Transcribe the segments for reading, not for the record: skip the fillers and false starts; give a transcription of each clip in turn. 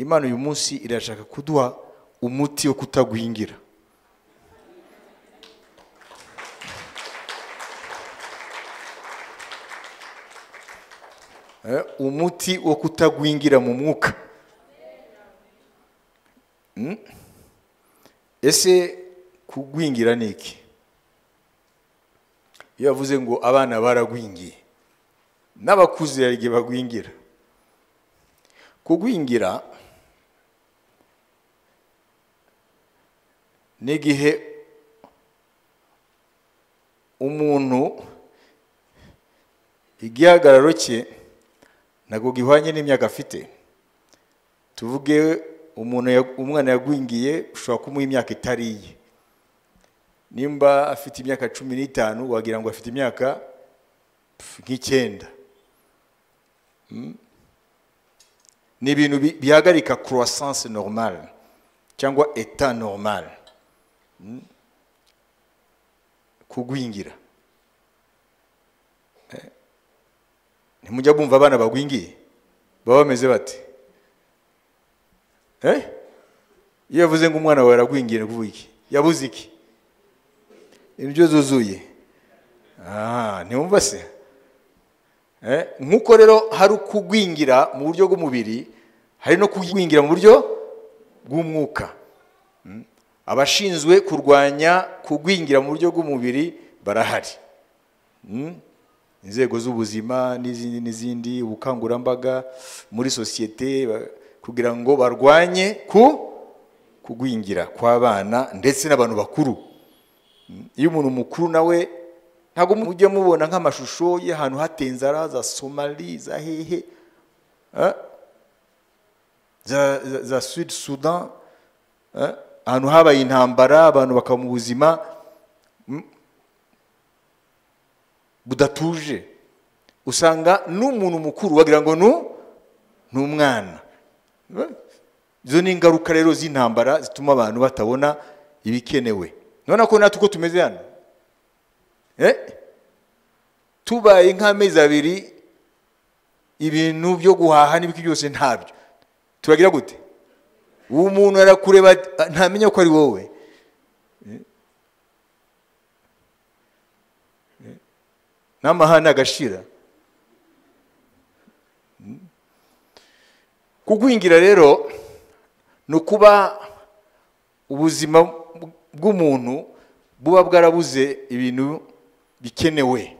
Imana uyu munsi irashaka kuduha umuti wo kutagwingira. Umuti wo kutagwingira mu mwuka. Ese kugwingira niki? Iyo yavuze ngo abana baragwingiye, n'abakuze yarige bagwingira. Kugwingira n'igihe umuntu igihagararo cye ntabwo gihwanye n'imyaka afite. Tuvuge umwana yagwingiye ushobora kumuha imyaka itariye. Nimba afite imyaka 15 wagira ngo afite imyaka nk'ikenda. Ni ibintu bihagarika croissance normale cyangwa état normal. Kugwingira. Ntimujya bumva abana bagwingiye baba bameze bate? Iyo yavuze ngo umwana wawe aragwingiye kuvuga iki? Yabuze iki? Ibyo zuzuye. Ntiwumva se? Nkuko rero hari ukugwingira mu buryo bw'umubiri, hari no kugwingira mu buryo bw'umwuka. Abashinzwe kurwanya kugwingira mu buryo bw'umubiri barahari. Inzego z'ubuzima n'izindi ubukangurambaga muri societe kugira ngo barwanye kugwingira kw'abana ndetse n'abantu bakuru. Iyo umuntu mukuru nawe ntago mujya mubona nk'amashusho y'ahantu hatenzara za Somalie za hehe za Sud Sudan, ahantu habaye intambara abantu bakaba mu buzima budatuje. Usanga n'umuntu mukuru wagira ngo n'umwana. Izo ni ingaruka rero z'intambara zituma abantu batabona ibikenewe. None ko natwe uko tumeze hano tubaye nk'amezi abiri ibintu byo guhaha n'ibiki byose ntabyo, turagira gute? Uwo muntu arakureba ntamenya ko ari wowe. N'amahana agashira. Kugwingira rero no kuba ubuzima bw'umuntu buba bwarabuze ibintu bikenewe.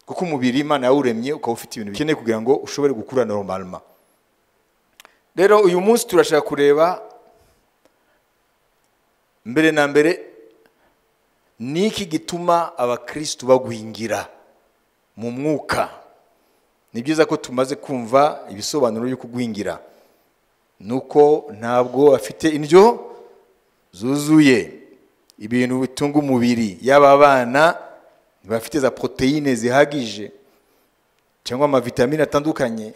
Kuko umubiri Imana yawuremye ukaba ufite ibintu bikeneye kugira ngo ushobore gukura normalement. Rero uyu munsi turashaka kureba mbere na mbere niki gituma abakristo bagwingira mu mwuka. Ni byiza ko tumaze kumva ibisobanuro byo kugwingira. Nuko ntabwo afite indyo zuzuye, ibintu bitunga umubiri. Yaba abana bafite za proteine zihagije cyangwa amavitamine atandukanye,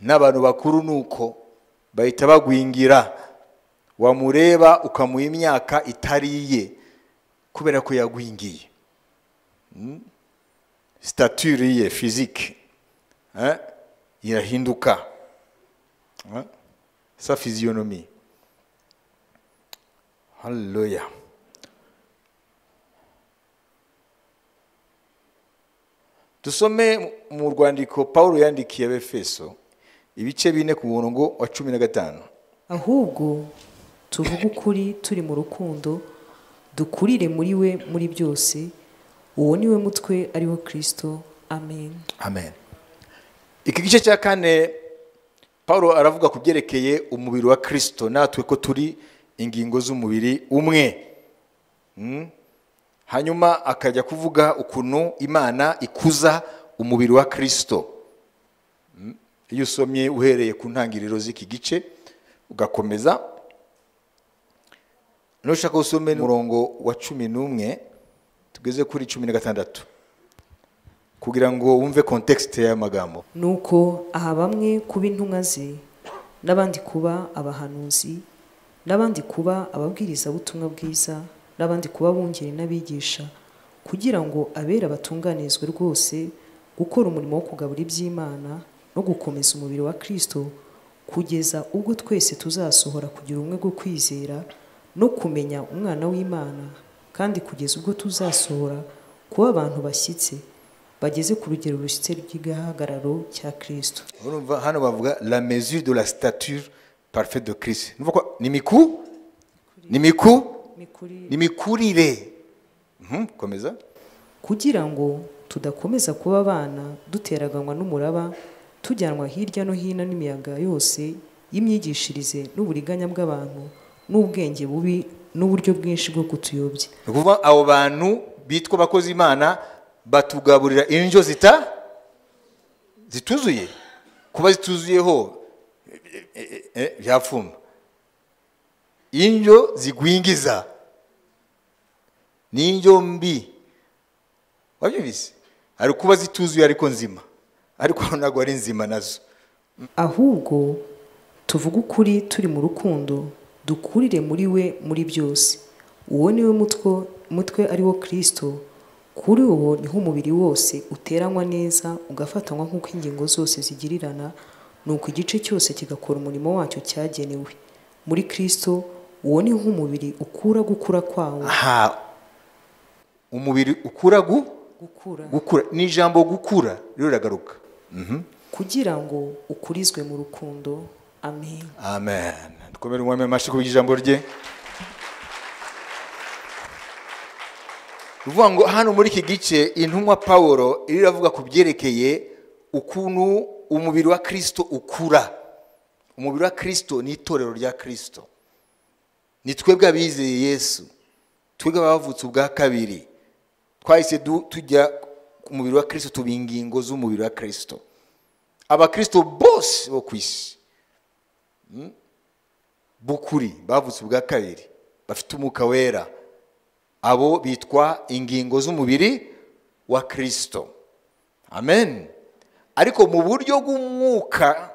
n'abantu bakuru nuko bahita bagwingira. Wamureba ukamuha imyaka itariye kubera ko yagwingiye. Stature ye physique irahinduka. Sa physionomie. Hallelujah. Dusome mu rwandiko Paulo yandikiye Abefeso ibice 4 ku murongo wa 15. Ahubwo tuvuga ukuri turi mu rukundo, dukurire muri we muri byose, uwo ni we mutwe ariho Kristo. Amen. Amen. Iki gice cya 4 Paulo aravuga ku byerekeye umubiri wa Kristo, natwe ko turi ingingo z'umubiri umwe. Hanyuma akajya kuvuga ukuntu Imana ikuza umubiri wa Kristo. Iyo usomye uhereye ku ntangiriro z'iki gice ugakomeza, nushaka usome umurongo wa 11 tugeze kuri 16 kugira ngo wumve context ya magambo. Nuko aha bamwe kuba intumwa ze, n'abandi kuba abahanuzi, n'abandi kuba ababwiriza butumwa bwiza, n'abandi kuba bungeri n'abigisha, kugira ngo abera batunganizwe rwose gukora umurimo wo kugabura iby'Imana, no gukomeza umubiri wa Kristo kugeza ubwo twese tuzasohora kugira ubumwe bwo kwizera no kumenya umwana w'Imana, kandi kugeza ubwo tuzasohora kuba abantu bashyitse bageze ku rugero rushyitse rw'igihagararo cya Kristo. Urumva hano bavuga la mesure de la stature parfaite de Christ. Numva ko ni mikurire. Komeza. Kugira ngo tudakomeza kuba abana duteraganywa n'umuraba, tujyanwa hirya no hino n'imiyaga yose y'imyigishirize n'uburiganya bw'abantu n'ubwenge bubi n'uburyo bwinshi bwo kutuyobya. Kuvuga abo bantu bitwa bakozi Imana batugaburira indyo zituzuye, kuba zituzuyeho byapfuma. Indyo zigwingiza ni indyo mbi. Wabyumvise? Ari kuba zituzuye ariko nzima, ariko ntabwo ari nzima nazo. Ahubwo tuvuga ukuri turi mu rukundo, dukurire muri we muri byose. Uwo niwe mutwe ari wo Kristo. Kuri uwo niho umubiri wose uteranywa neza ugafatanywa nk'uko ingingo zose zigirirana, nuko igice cyose kigakora umurimo wacyo cyagenewe. Muri Kristo uwo niho umubiri ukura gukura kwawo. Umubiri ukura gukura ni ijambo gukura rero ragaruka. Kugira ngo ukurizwe mu rukundo. Amen. Amen. Dukomere umwami amashyi ku ijambo rye. Uvuga ngo hano muri iki gice intumwa Paulo iravuga ku byerekeye ukuntu umubiri wa Kristo ukura. Umubiri wa Kristo ni itorero rya Kristo. Ni twebwe abizeye Yesu, twebwe abavutse ubwa kabiri. Twahise tujya ku mubiri wa Kristo, tuba ingingo z'umubiri wa Kristo. Abakristo bose bo kwisi bukuri bavutse ubwa kabiri bafite umwuka wera, abo bitwa ingingo z'umubiri wa Kristo. Amen. Ariko mu buryo bw'umwuka,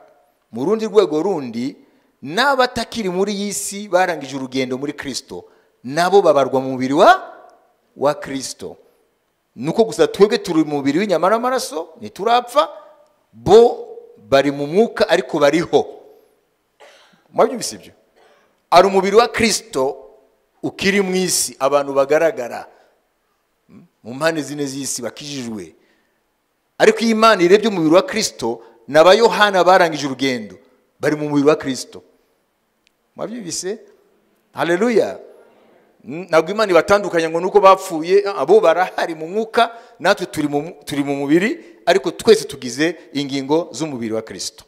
mu rundi rwego rundi, n'abatakiri muri yisi barangije urugendo muri Kristo, nabo babarwa mu mubiri wa Kristo. Nuko gusa twebwe turi mu mubiri w'inyama n'amaraso, ntiturapfa, bo bari mu mwuka ariko bariho. Mwabyumvise ibyo? Ari umubiri wa Kristo ukiri mu isi, abantu bagaragara mu mpande zine z'isi bakijijwe. Ariko Imana irebye umubiri wa Kristo, n'aba Yohana barangije urugendo bari mu mubiri wa Kristo. Mwabyumvise? Haleluya. Ntabwo Imana ibatandukanya ngo nuko bapfuye, abo barahari mu mwuka, natwe turi mu mubiri, ariko twese tugize ingingo z'umubiri wa Kristo.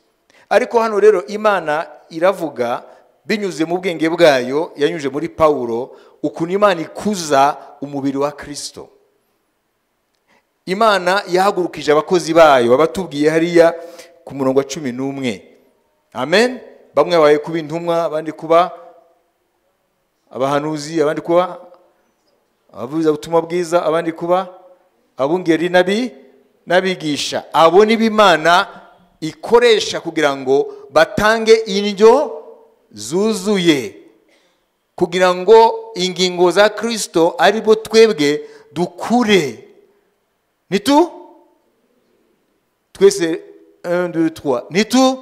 Ariko hano rero Imana iravuga binyuze mu bwenge bwayo, yanyuje muri Paulo, ukuntu Imana ikuza umubiri wa Kristo. Imana yahagurukije abakozi bayo, babatubwiye hariya ku murongo wa 11. Amen. Bamwe baye kuba intumwa, abandi kuba abahanuzi, abandi kuba abavuza ubutumwa bwiza, abandi kuba abungeri n'abigisha. Abo ni b'Imana ikoresha kugira ngo batange indyo zuzuye, kugira ngo ingingo za Kristo aribo twebwe dukure. Twese 1 2 3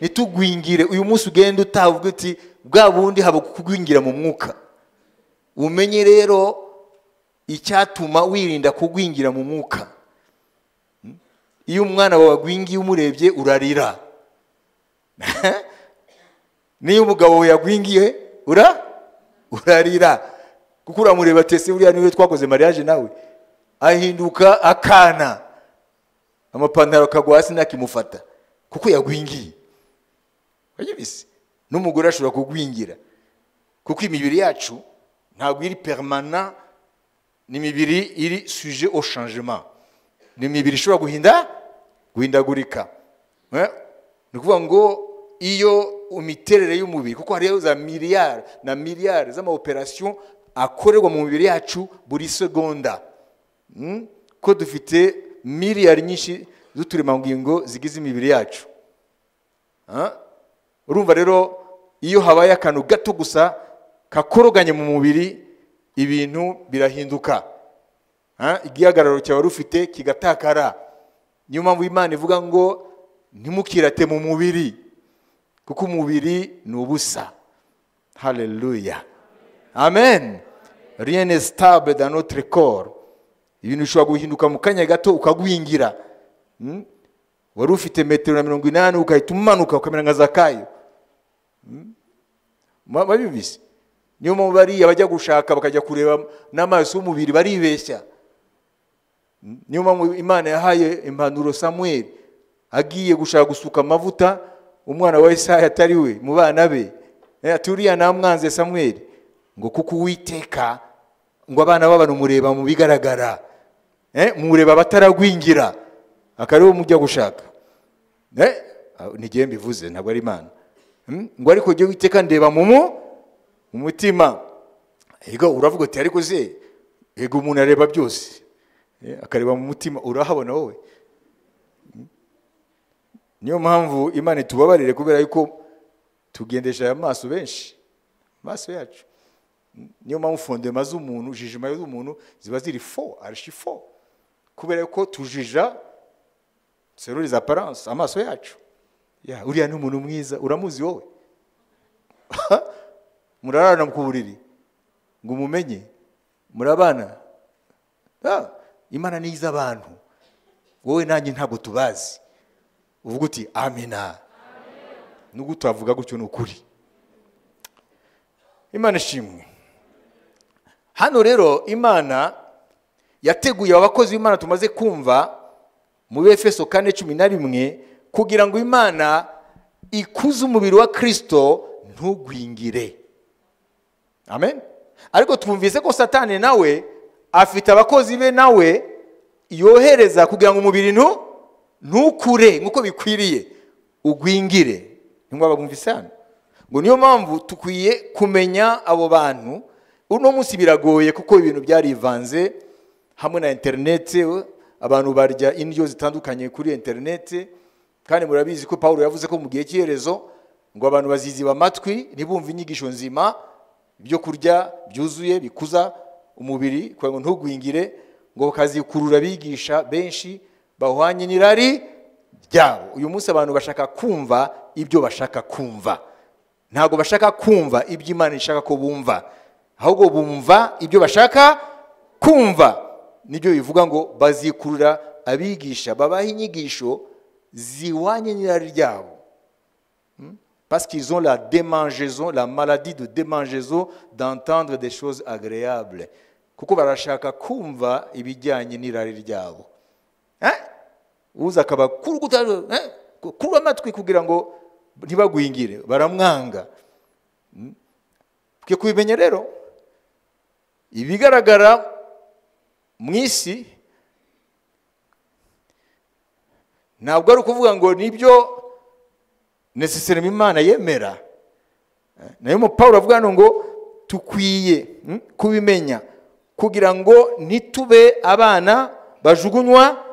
nitugwingire. Uyu munsi ugenda utavuga uti bwa bundi haba kugwingira mu mwuka. Umenye rero icyatuma wirinda kugwingira mu mwuka. Iyo umwana wawe agwingiye umurebye urarira. Niyo umugabo we yagwingiye urarira. Kuko uramureba tese uriya niwe twakoze mariage nawe, ahinduka akana, amapantaro akagwa hasi nakimufata kuko yagwingiye. Wajibise n'umugore ashobora kugwingira kuko imibiri yacu ntabwo iri permanent, ni imibiri iri sujet au changement, ni imibiri ishobora guhindagurika. Ni kuvuga ngo iyo imiterere y'umubiri, kuko hariyo za miliyari z'ama operation akorerwa mu mubiri yacu buri segonda, ko dufite miliyari nyinshi z'uturemangingo zigize imibiri yacu. Urumva rero iyo habaye akantu gato gusa kakoroganye mu mubiri, ibintu birahinduka. Igihagararo cyawe rufite kigatakara. Niyo mpamvu Imana ivuga ngo ntimukirate mu mubiri kuko umubiri ni ubusa. Haleluya, amen. Rien n'est stable dans notre corps. Ibintu bishobora guhinduka mu kanya gato ukagwingira. Wari ufite metero 80 ukahita umanuka ukamera nka Zakayo. Babibise niyo mu bari abajya gushaka bakajya kureba n'amaso y'umubiri baribeshya. Niyo mpamvu Imana yahaye impanuro Samuel agiye gushaka gusuka amavuta umwana wa Isaya atari we mu bana be. Aturiya namwanze Samuel ngo kuko Uwiteka ngo abana b'abantu mureba mu bigaragara, mureba bataragwingira akariho mujya gushaka. Nigiye mbivuze ntabwo ari Imana. Ngo ariko je Uwiteka ndeba mu mutima. Ego uravuga ati ariko se ego umuntu areba byose akareba mu mutima, urahabona wowe? Niyo mpamvu Imana tubabarire kubera yuko tugendesha amaso benshi, amaso yacu. Niyo mpamvu fondema z'umuntu, jijima y'umuntu ziba ziri faux, archi faux, kubera yuko tujija selon les apparences amaso yacu. Uriya ni umuntu mwiza, uramuzi wowe? Murarana mu kuburiri ngo umumenye, murabana. Imana ni iz'abantu, wowe nanjye ntabwo tubazi. Uvuga uti amina, nuko utavuga gutyo n'ukuri. Imana ishimwe. Hano rero Imana yateguye abakozi b'Imana tumaze kumva mu Efeso 4:11 kugira ngo Imana ikuze umubiri wa Kristo ntugwingire. Amen. Ariko twumvise ko Satani nawe afite abakozi be nawe yohereza kugira ngo umubiri ntukure nkuko bikwiriye ugwingire. Nimba bagumvisana ngo niyo mpamvu tukwiye kumenya abo bantu. Uno munsi biragoye kuko ibintu byarivanze hamwe na internet, abantu barya indyo zitandukanye kuri internet, kandi murabizi ko Paulo yavuze ko mu gihe cy'iherezo ngo abantu baziziba amatwi ntibumve inyigisho nzima, byo kurya byuzuye bikuza umubiri kugira ngo ntugwingire, ngo bakazikurura bigisha benshi bahwanye n'irari ryabo. Uyu munsi abantu bashaka kumva ibyo bashaka kumva, ntago bashaka kumva ibyo Imana ishaka ko bumva, ahubwo bumva ibyo bashaka kumva. Nibyo bivuga ngo bazikurura abigisha babaha inyigisho ziwanye n'irari ryabo, parce qu'ils ont la démangeaison, la maladie de démangeaison d'entendre des choses agréables, kuko barashaka kumva ibijyanye n'irari ryabo. Uza akaba kuru amatwi kugira ngo ntibagwingire, baramwanga. Twe kubimenya rero ibigaragara mu isi ntabwo ari ukuvuga ngo nibyo necessairement Imana yemera. Nayo mu Paulo avuga ngo tukwiye kubimenya kugira ngo nitube abana bajugunywa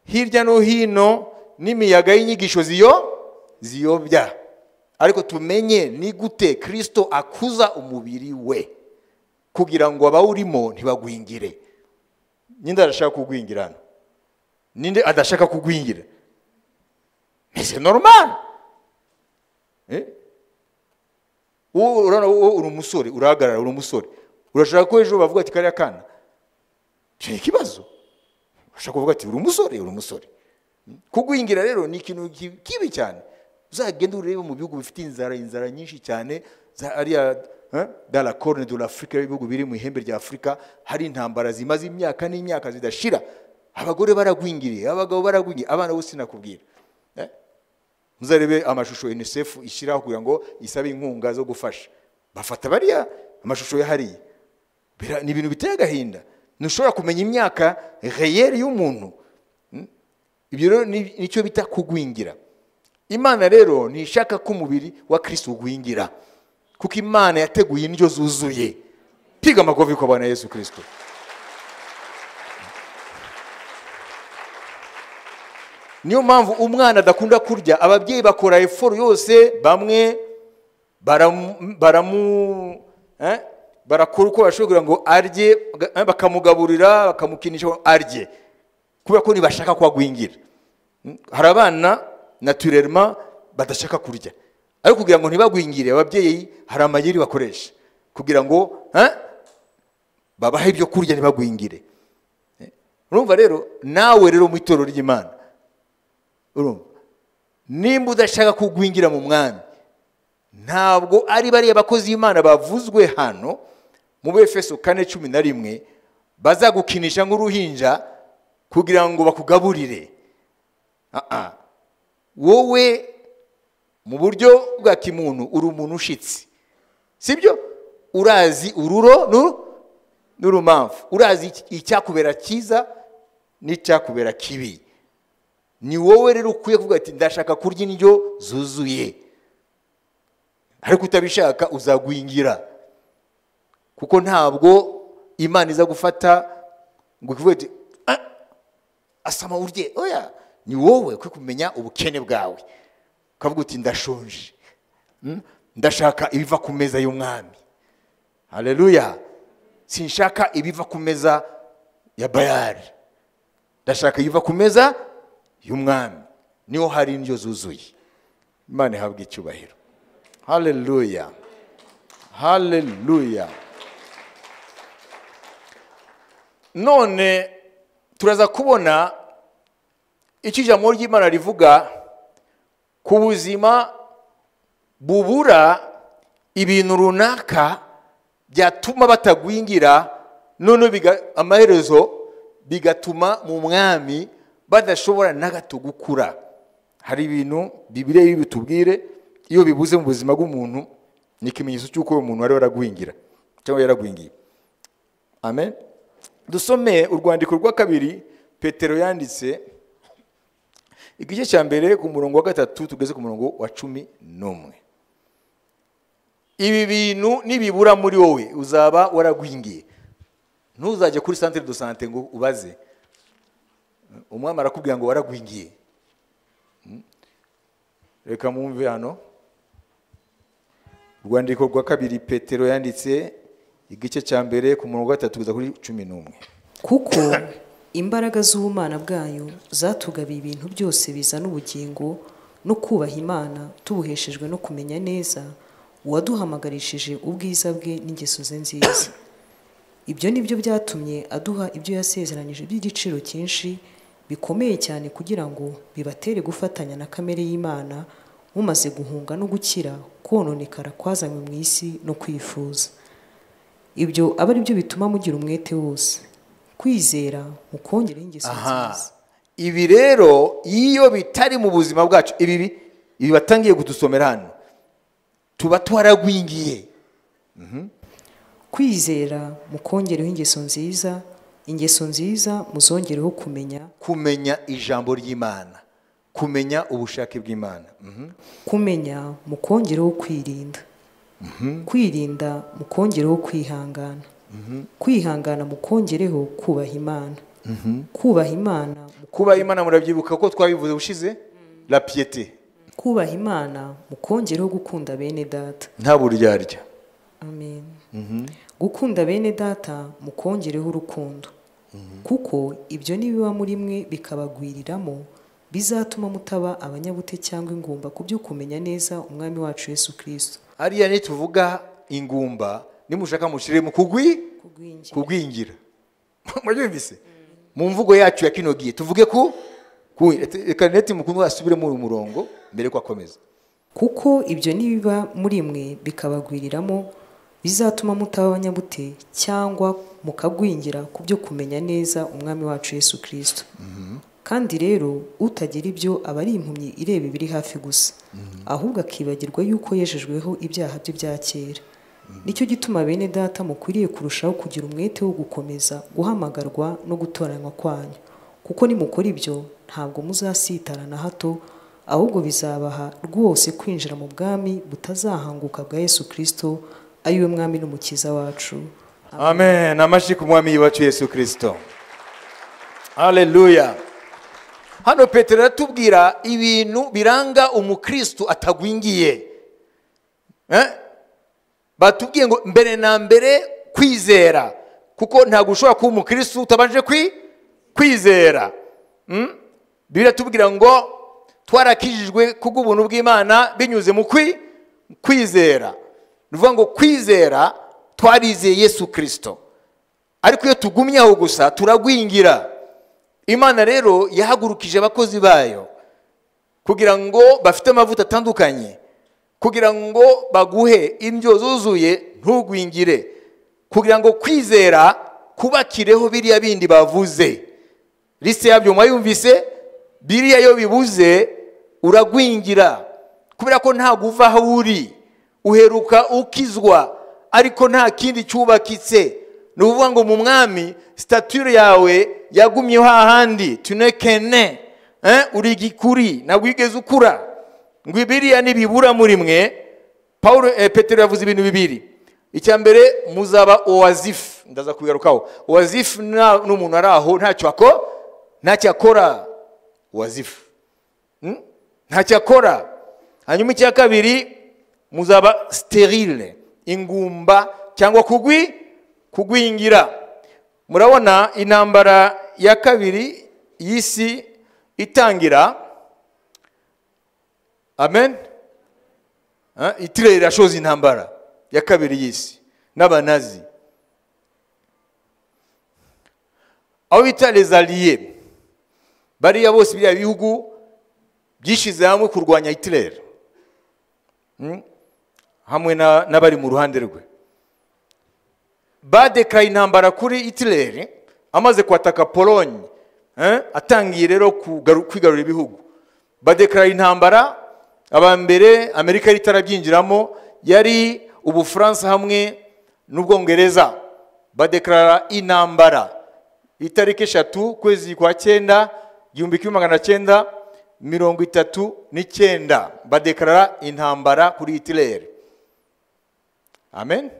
hirya no hino n'imiyaga y'inyigisho ziyobya, ariko tumenye ni gute Kristo akuza umubiri we kugira ngo abawurimo ntibagwingire. Ninde arashaka kugwingirana? Ninde adashaka kugwingira? C'est normal. Urana uri umusore, urahagarara uri umusore, urashaka ko ejo bavuga ati kariya kana cyo ikibazo, urashaka kuvuga ati uri umusore. Kugwingira rero ni ikintu kibi cyane. Uzagenda urebe mu bihugu bifite inzara nyinshi cyane, ariya dans la corne de l'Afrique, ibihugu biri mu ihembe rya Afrika, hari intambara zimaze imyaka n'imyaka zidashira, abagore baragwingiriye, abagabo baragwingiriye, abana bose nakubwira. Muzarebe amashusho UNICEF ishyiraho kugira ngo isabe inkunga zo gufasha, bafata bariya amashusho yahariye. Ni ibintu biteye agahinda, ntushobora kumenya imyaka réelle y'umuntu. Ibyo rero nicyo bita kugwingira. Imana rero ntishaka ko umubiri wa Kristo ugwingira, kuko Imana yateguye indyo zuzuye. Piga amakofi kwa Bwana Yesu Kristo. Niyo mpamvu umwana adakunda kurya, ababyeyi bakora effort yose, bamwe barakora uko bashobora ngo arye, bakamugaburira bakamukinisha arye, kubera ko nibashaka kwagwingira. Hari abana naturellement badashaka kurya. Ariko kugira ngo ntibagwingire, ababyeyi hari amayeri bakoresha kugira ngo babahe ibyo kurya ntibagwingire. Urumva rero nawe rero mu itorero ry'Imana, urumva nimba udashaka kugwingira mu mwami, ntabwo ari bariya bakozi b'Imana bavuzwe hano mu Efeso 4:11 bazagukinisha nk'uruhinja kugira ngo bakugaburire. Wowe mu buryo bwa kimuntu uri umuntu ushitsi, sibyo? Urazi ururo n'urumamfu, urazi icyakubera cyiza n'icyakubera kibi. Ni wowe rero ukwiye kuvuga ati ndashaka kurya indyo zuzuye. Ariko utabishaka uzagwingira, kuko ntabwo Imana iza gufata ngo kuvuga ati asama urye. Oya, ni wowe kwe kumenya ubukene bwawe, ukavuga uti ndashonje, ndashaka ibiva ku meza y'umwami. Haleluya. Sinshaka ibiva ku meza ya Bayali, ndashaka ibiva ku meza y'umwami. Niho hari indyo zuzuye. Imana ihabwe icyubahiro. Haleluya. Haleluya. None turaza kubona icyo ijambo ry'Imana rivuga ku buzima bubura ibintu runaka byatuma batagwingira, none amaherezo bigatuma mu mwami badashobora na gato gukura. Hari ibintu Bibiliya bitubwire iyo bibuze mu buzima bw'umuntu ni ikimenyetso cy'uko uwo muntu ari waragwingira cyangwa yaragwingiye. Amen. Dusome urwandiko rwa kabiri Petero yanditse, igice cya mbere ku murongo wa 3 tugeze ku murongo wa 11. Ibi bintu nibibura muri wowe uzaba waragwingiye. Ntuzajye kuri centre de santé ngo ubaze umwami arakubwira ngo waragwingiye. Reka mwumve hano urwandiko rwa kabiri Petero yanditse, igice cya mbere ku murongo wa 3 kugeza kuri 11. Kuko imbaraga z'ubumana bwayo zatugabiye ibintu byose bizana ubugingo no kubaha Imana, tubuheshejwe no kumenya neza uwaduhamagarishije ubwiza bwe n'ingeso ze nziza. Ibyo nibyo byatumye aduha ibyo yasezeranije by'igiciro cyinshi bikomeye cyane, kugira ngo bibatere gufatanya na kamere y'Imana, mumaze guhunga no gukira kononekara kwazanywe mu isi no kwifuza. Ibyo aba ari byo bituma mugira umwete wose, kwizera mukongereho ingeso nziza. Ibi rero iyo bitari mu buzima bwacu, ibi batangiye kudusomera hano, tuba twaragwingiye. Kwizera mukongereho ingeso nziza, ingeso nziza muzongereho kumenya ijambo ry'Imana, kumenya ubushake bw'Imana. Kumenya mukongereho kwirinda, kwirinda mukongereho kwihangana, kwihangana mukongereho kubaha Imana, kubaha Imana murabyibuka ko twabivuze ushize, la piété. Kubaha Imana mukongereho gukunda bene data nta buryarya. Amen. Gukunda bene data mukongereho urukundo, kuko ibyo nibiba muri mwe bikabagwiriramo bizatuma mutaba abanyabute cyangwa ingumba kubyo kumenya neza umwami wacu Yesu Kristo. Ariya ni tuvuga ingumba, nimushaka mushire mu kugwingira. Mwabyumvise? Mu mvugo yacu ya kino gihe tuvuge kaneti mukundwa asubire mu murongo mbere ko akomeza. Kuko ibyo nibiba muri mwe bikabagwiriramo bizatuma mutaba abanyabute cyangwa mukagwingira kubyo kumenya neza umwami wacu Yesu Kristo. Kandi rero utagira ibyo aba ari impumyi ireba ibiri hafi gusa, ahubwo akibagirwa yuko yejejweho ibyaha bye bya kera. Nicyo gituma bene data mukwiriye kurushaho kugira umwete wo gukomeza guhamagarwa no gutoranywa kwanyu, kuko nimukora ibyo ntabwo muzasitara na hato, ahubwo bizabaha rwose kwinjira mu bwami butazahanguka bwa Yesu Kristo, ariwe mwami n'umukiza wacu. Amen. Amashi ku mwami wacu Yesu Kristo. Haleluya. Hano Petero aratubwira ibintu biranga umukristo atagwingiye. Batubwiye ngo mbere na mbere kwizera, kuko ntabwo ushobora kuba umukristo utabanje kwizera. Biratubwira ngo twarakijijwe kubw'ubuntu bw'Imana binyuze mu kwizera. Nuvuga ngo kwizera twarizeye Yesu Kristo, ariko iyo tugumye aho gusa turagwingira. Imana rero yahagurukije abakozi bayo kugira ngo bafite amavuta atandukanye, kugira ngo baguhe indyo zuzuye ntugwingire, kugira ngo kwizera kubakireho biriya bindi bavuze. Liste yabyo mwayumvise, biriya yo bibuze uragwingira, kubera ko nta guva aho uri, uheruka ukizwa ariko nta kindi cyubakitse. Nuvuga ngo mu mwami stature yawe yagumyeho hahandi, tunekene uri gikuri ntabwo wigeze ukura. Ngo biriya nibibura muri mwe, Petero yavuze ibintu bibiri. Icya mbere, muzaba oazif. Ndaza kubigarukaho. Oazif n'umuntu ari aho ntacyo akora. Oazif ntacyo akora. Hanyuma icya kabiri, muzaba sterile, ingumba cyangwa kugwingira. Murabona intambara ya kabiri y'isi itangira, amen, Hitler irashoza intambara ya kabiri y'isi n'abanazi, aho bita les alliés. Bariya bose biriya bihugu byishize hamwe kurwanya Hitler, hamwe n'abari mu ruhande rwe. Badekaraye intambara kuri Hitler amaze kwataka Pologne, atangiye rero kwigarura ibihugu. Badekaraye intambara, abambere Amerika yari itarabyinjiramo, yari Ubufaransa hamwe n'Ubwongereza. Badekarara intambara itariki 3 kwezi kwa 9 1939. Badekarara intambara kuri Hitler. Amen.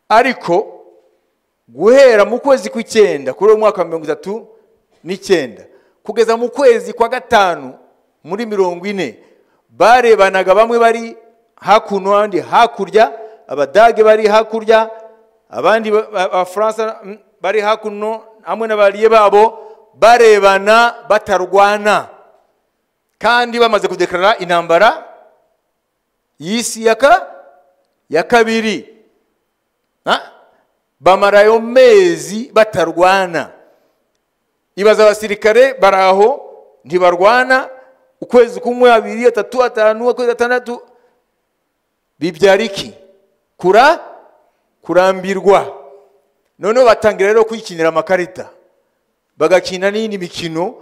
Ariko guhera mu kwezi kw'icyenda kuri umwaka wa 1939 kugeza mu kwezi kwa 5 muri 40, barebanaga bamwe bari hakuno abandi hakurya, Abadage bari hakurya, abandi Abafaransa bari hakuno hamwe n'abariye babo, barebana batarwana, kandi bamaze kudekarara intambara y'isi ya kabiri. Bamarayo mezi batarwana. Ibaza abasirikare baraho ntibarwana, ukwezi kumwe, 2, 3, 5, ukwezi 6, bibyara iki? Kurambirwa. Noneho batangira rero kwikinira amakarita, bagakina n'indi mikino.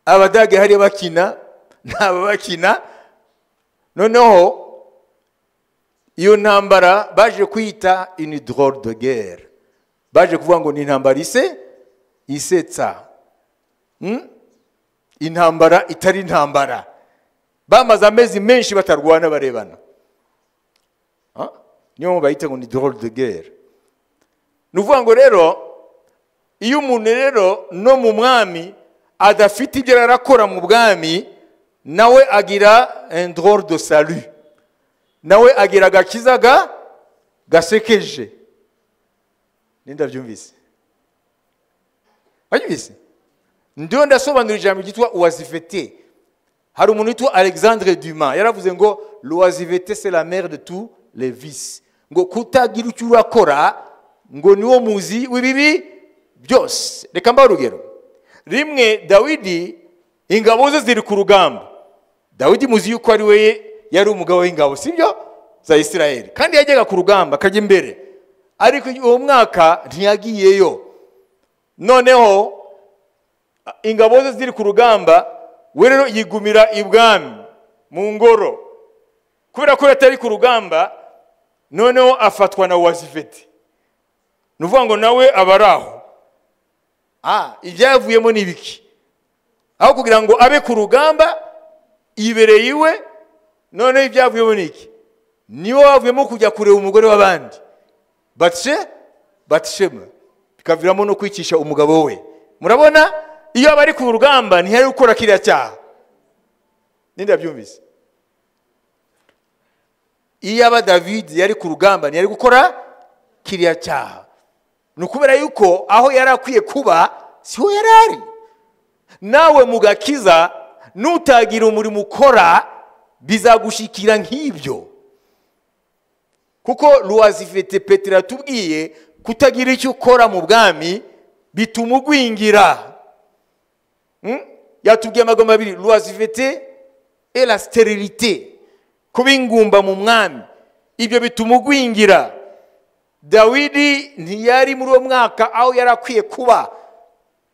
Abadage hari bakina n'aba bakina. Noneho iyo ntambara baje kwita une drôle de guerre, baje kuvuga ngo ni intambara isetsa, intambara itari intambara. Bamaze amezi menshi batarwana barebana, niyo bayita ngo ni drôle de guerre. Nuvuga ngo rero iyo umuntu rero no mu mwami adafite ibyo arakora mu bwami, nawe agira un drôle de salut, nawe agira agakiza gasekeje. Ninda byumvise? Ayumvise? Ndio ndasobanura ijambo ryitwa oisiveté. Hari umuntu witwa Alexandre Dumas yaravuze ngo l'oisiveté c'est la mère de tous les vices. Ngo kutagira icyo urakora ngo niwo muzi w'ibibi byose. Reka mba urugero. Rimwe Dawidi ingabo ze ziri ku rugamba. Dawidi muzi yuko ari we yari umugabo w'ingabo, sibyo, za Israeli, kandi yajyaga ku rugamba akajya imbere. Ariko uwo mwaka ntiyagiyeyo. Noneho ingabo ze ziri ku rugamba, we rero yigumira ibwami mu ngoro, kubera ko yatari ku rugamba. Noneho afatwa na oisiveté. Nuvuga ngo nawe abaraho, ibyavuyemo nibiki, aho kugira ngo abe ku rugamba ibereye iwe. None ibyavuyemo niki? Niwo wavuyemo kujya kureba umugore w'abandi, Batshema, bikaviramo no kwicisha umugabo we. Murabona iyo abari ku rugamba ntiyari gukora kiriya cyaha. Ninda byumvise? Iyo aba David yari ku rugamba ntiyari gukora kiriya cyaha. Nukubera yuko aho yari akwiye kuba siho yari ari. nawe mugakiza nutagira umurimo ukora bizagushikira nk'ibyo. Kuko luwazifete Petero atubwiye kutagira icyo ukora mu bwami bituma ugwingira. Yatubwiye amagambo abiri, luwazifete et la stérilité, kuba ingumba mu mwami, ibyo bituma ugwingira. Dawidi ntiyari muri uwo mwaka aho yarakwiye kuba,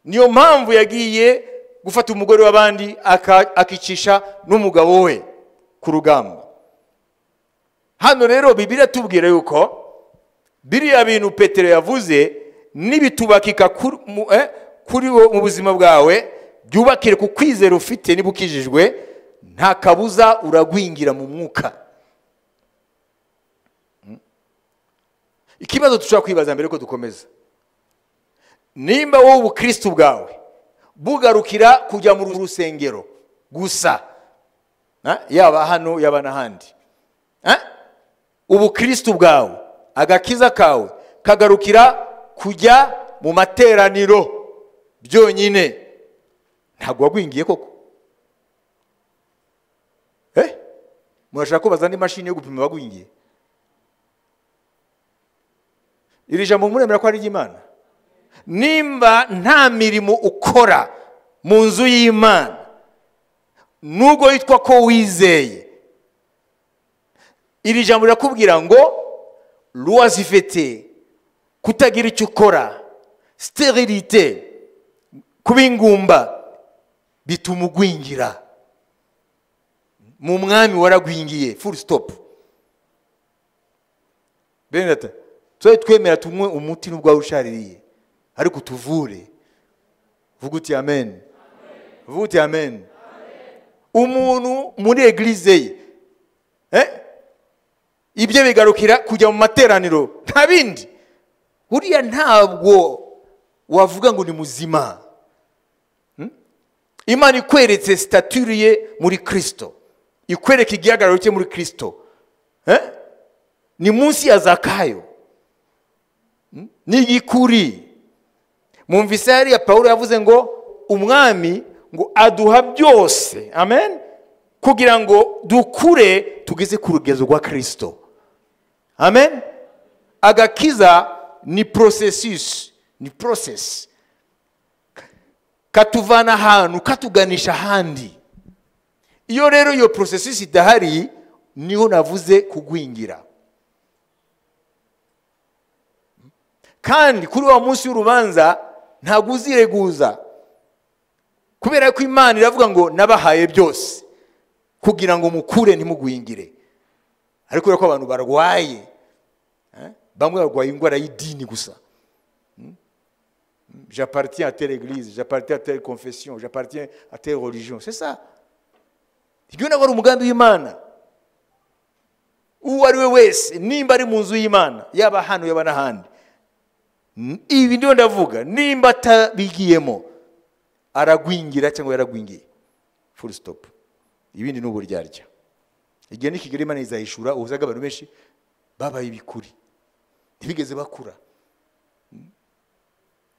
niyo mpamvu yagiye gufata umugore w'abandi akicisha n'umugabo we ku rugamba. Hano rero Bibiliya tubwira yuko biriya bintu Petero yavuze nibitubakika kuri mu buzima bwawe, byubakire ku kwizera ufite nibukijijwe, nta kabuza uragwingira mu mwuka. Ikibazo tushaka kwibaza mbere ko dukomeza, nimba wowe ubukristo bwawe bugarukira kujya mu rusengero gusa, yaba hano yaba n'ahandi, ubukristo bwawe, agakiza kawe kagarukira kujya mu materaniro byonyine, ntabwo wagwingiye koko? Murashaka ko bazana imashini yo gupima wagwingiye? Iri jambo muremera ko ari ry'Imana? Nimba nta mirimo ukora mu nzu y'Imana, nubwo yitwa ko wizeye, iri jambo rirakubwira ngo luwazifete, kutagira icyo ukora, sterilité, kuba ingumba, bituma ugwingira. Mu mwami waragwingiye, full stop. Benata, twemera tunywe umuti nubwo ushaririye, ariko tuvure. Vuga uti amen. Vuga uti amen. Umuntu muri eglise ye, ibyo bigarukira kujya mu materaniro, nta bindi. Uriya ntabwo wavuga ngo ni muzima. Imana ikweretse stature ye muri Kristo, ikwereka igihagararo cye muri Kristo, ni munsi ya Zakayo, ni igikuri. Mumvise hariya Paulo yavuze ngo umwami ngo aduha byose, amen, kugira ngo dukure tugeze ku rugezo rwa Kristo, amen. Agakiza ni processus, ni process, katuvana ahantu katuganisha ahandi. Iyo rero iyo processus idahari, niho navuze kugwingira. Kandi kuri wa munsi w'urubanza ntabwo uzireguza, kubera ko Imana iravuga ngo nabahaye byose kugira ngo mukure ntimugwingire. Ariko ko abantu barwaye, bamwe barwaye ingwara y'idini gusa. J'appartiens à telle église, j'appartiens à telle confession, j'appartiens à telle religion. C'est ça. Ibyo nabwo ari umugambi w'Imana. Uwo ari we wese nimba ari mu nzu y'Imana, yaba hano yaba n'ahandi, ibi ndio ndavuga, nimba atabigiyemo aragwingira cyangwa yaragwingiye, full stop. Ibindi n'ubu ryarya. Igihe nikigera Imana izahishura uzaga abantu benshi babaye ibikuri, ntibigeze bakura.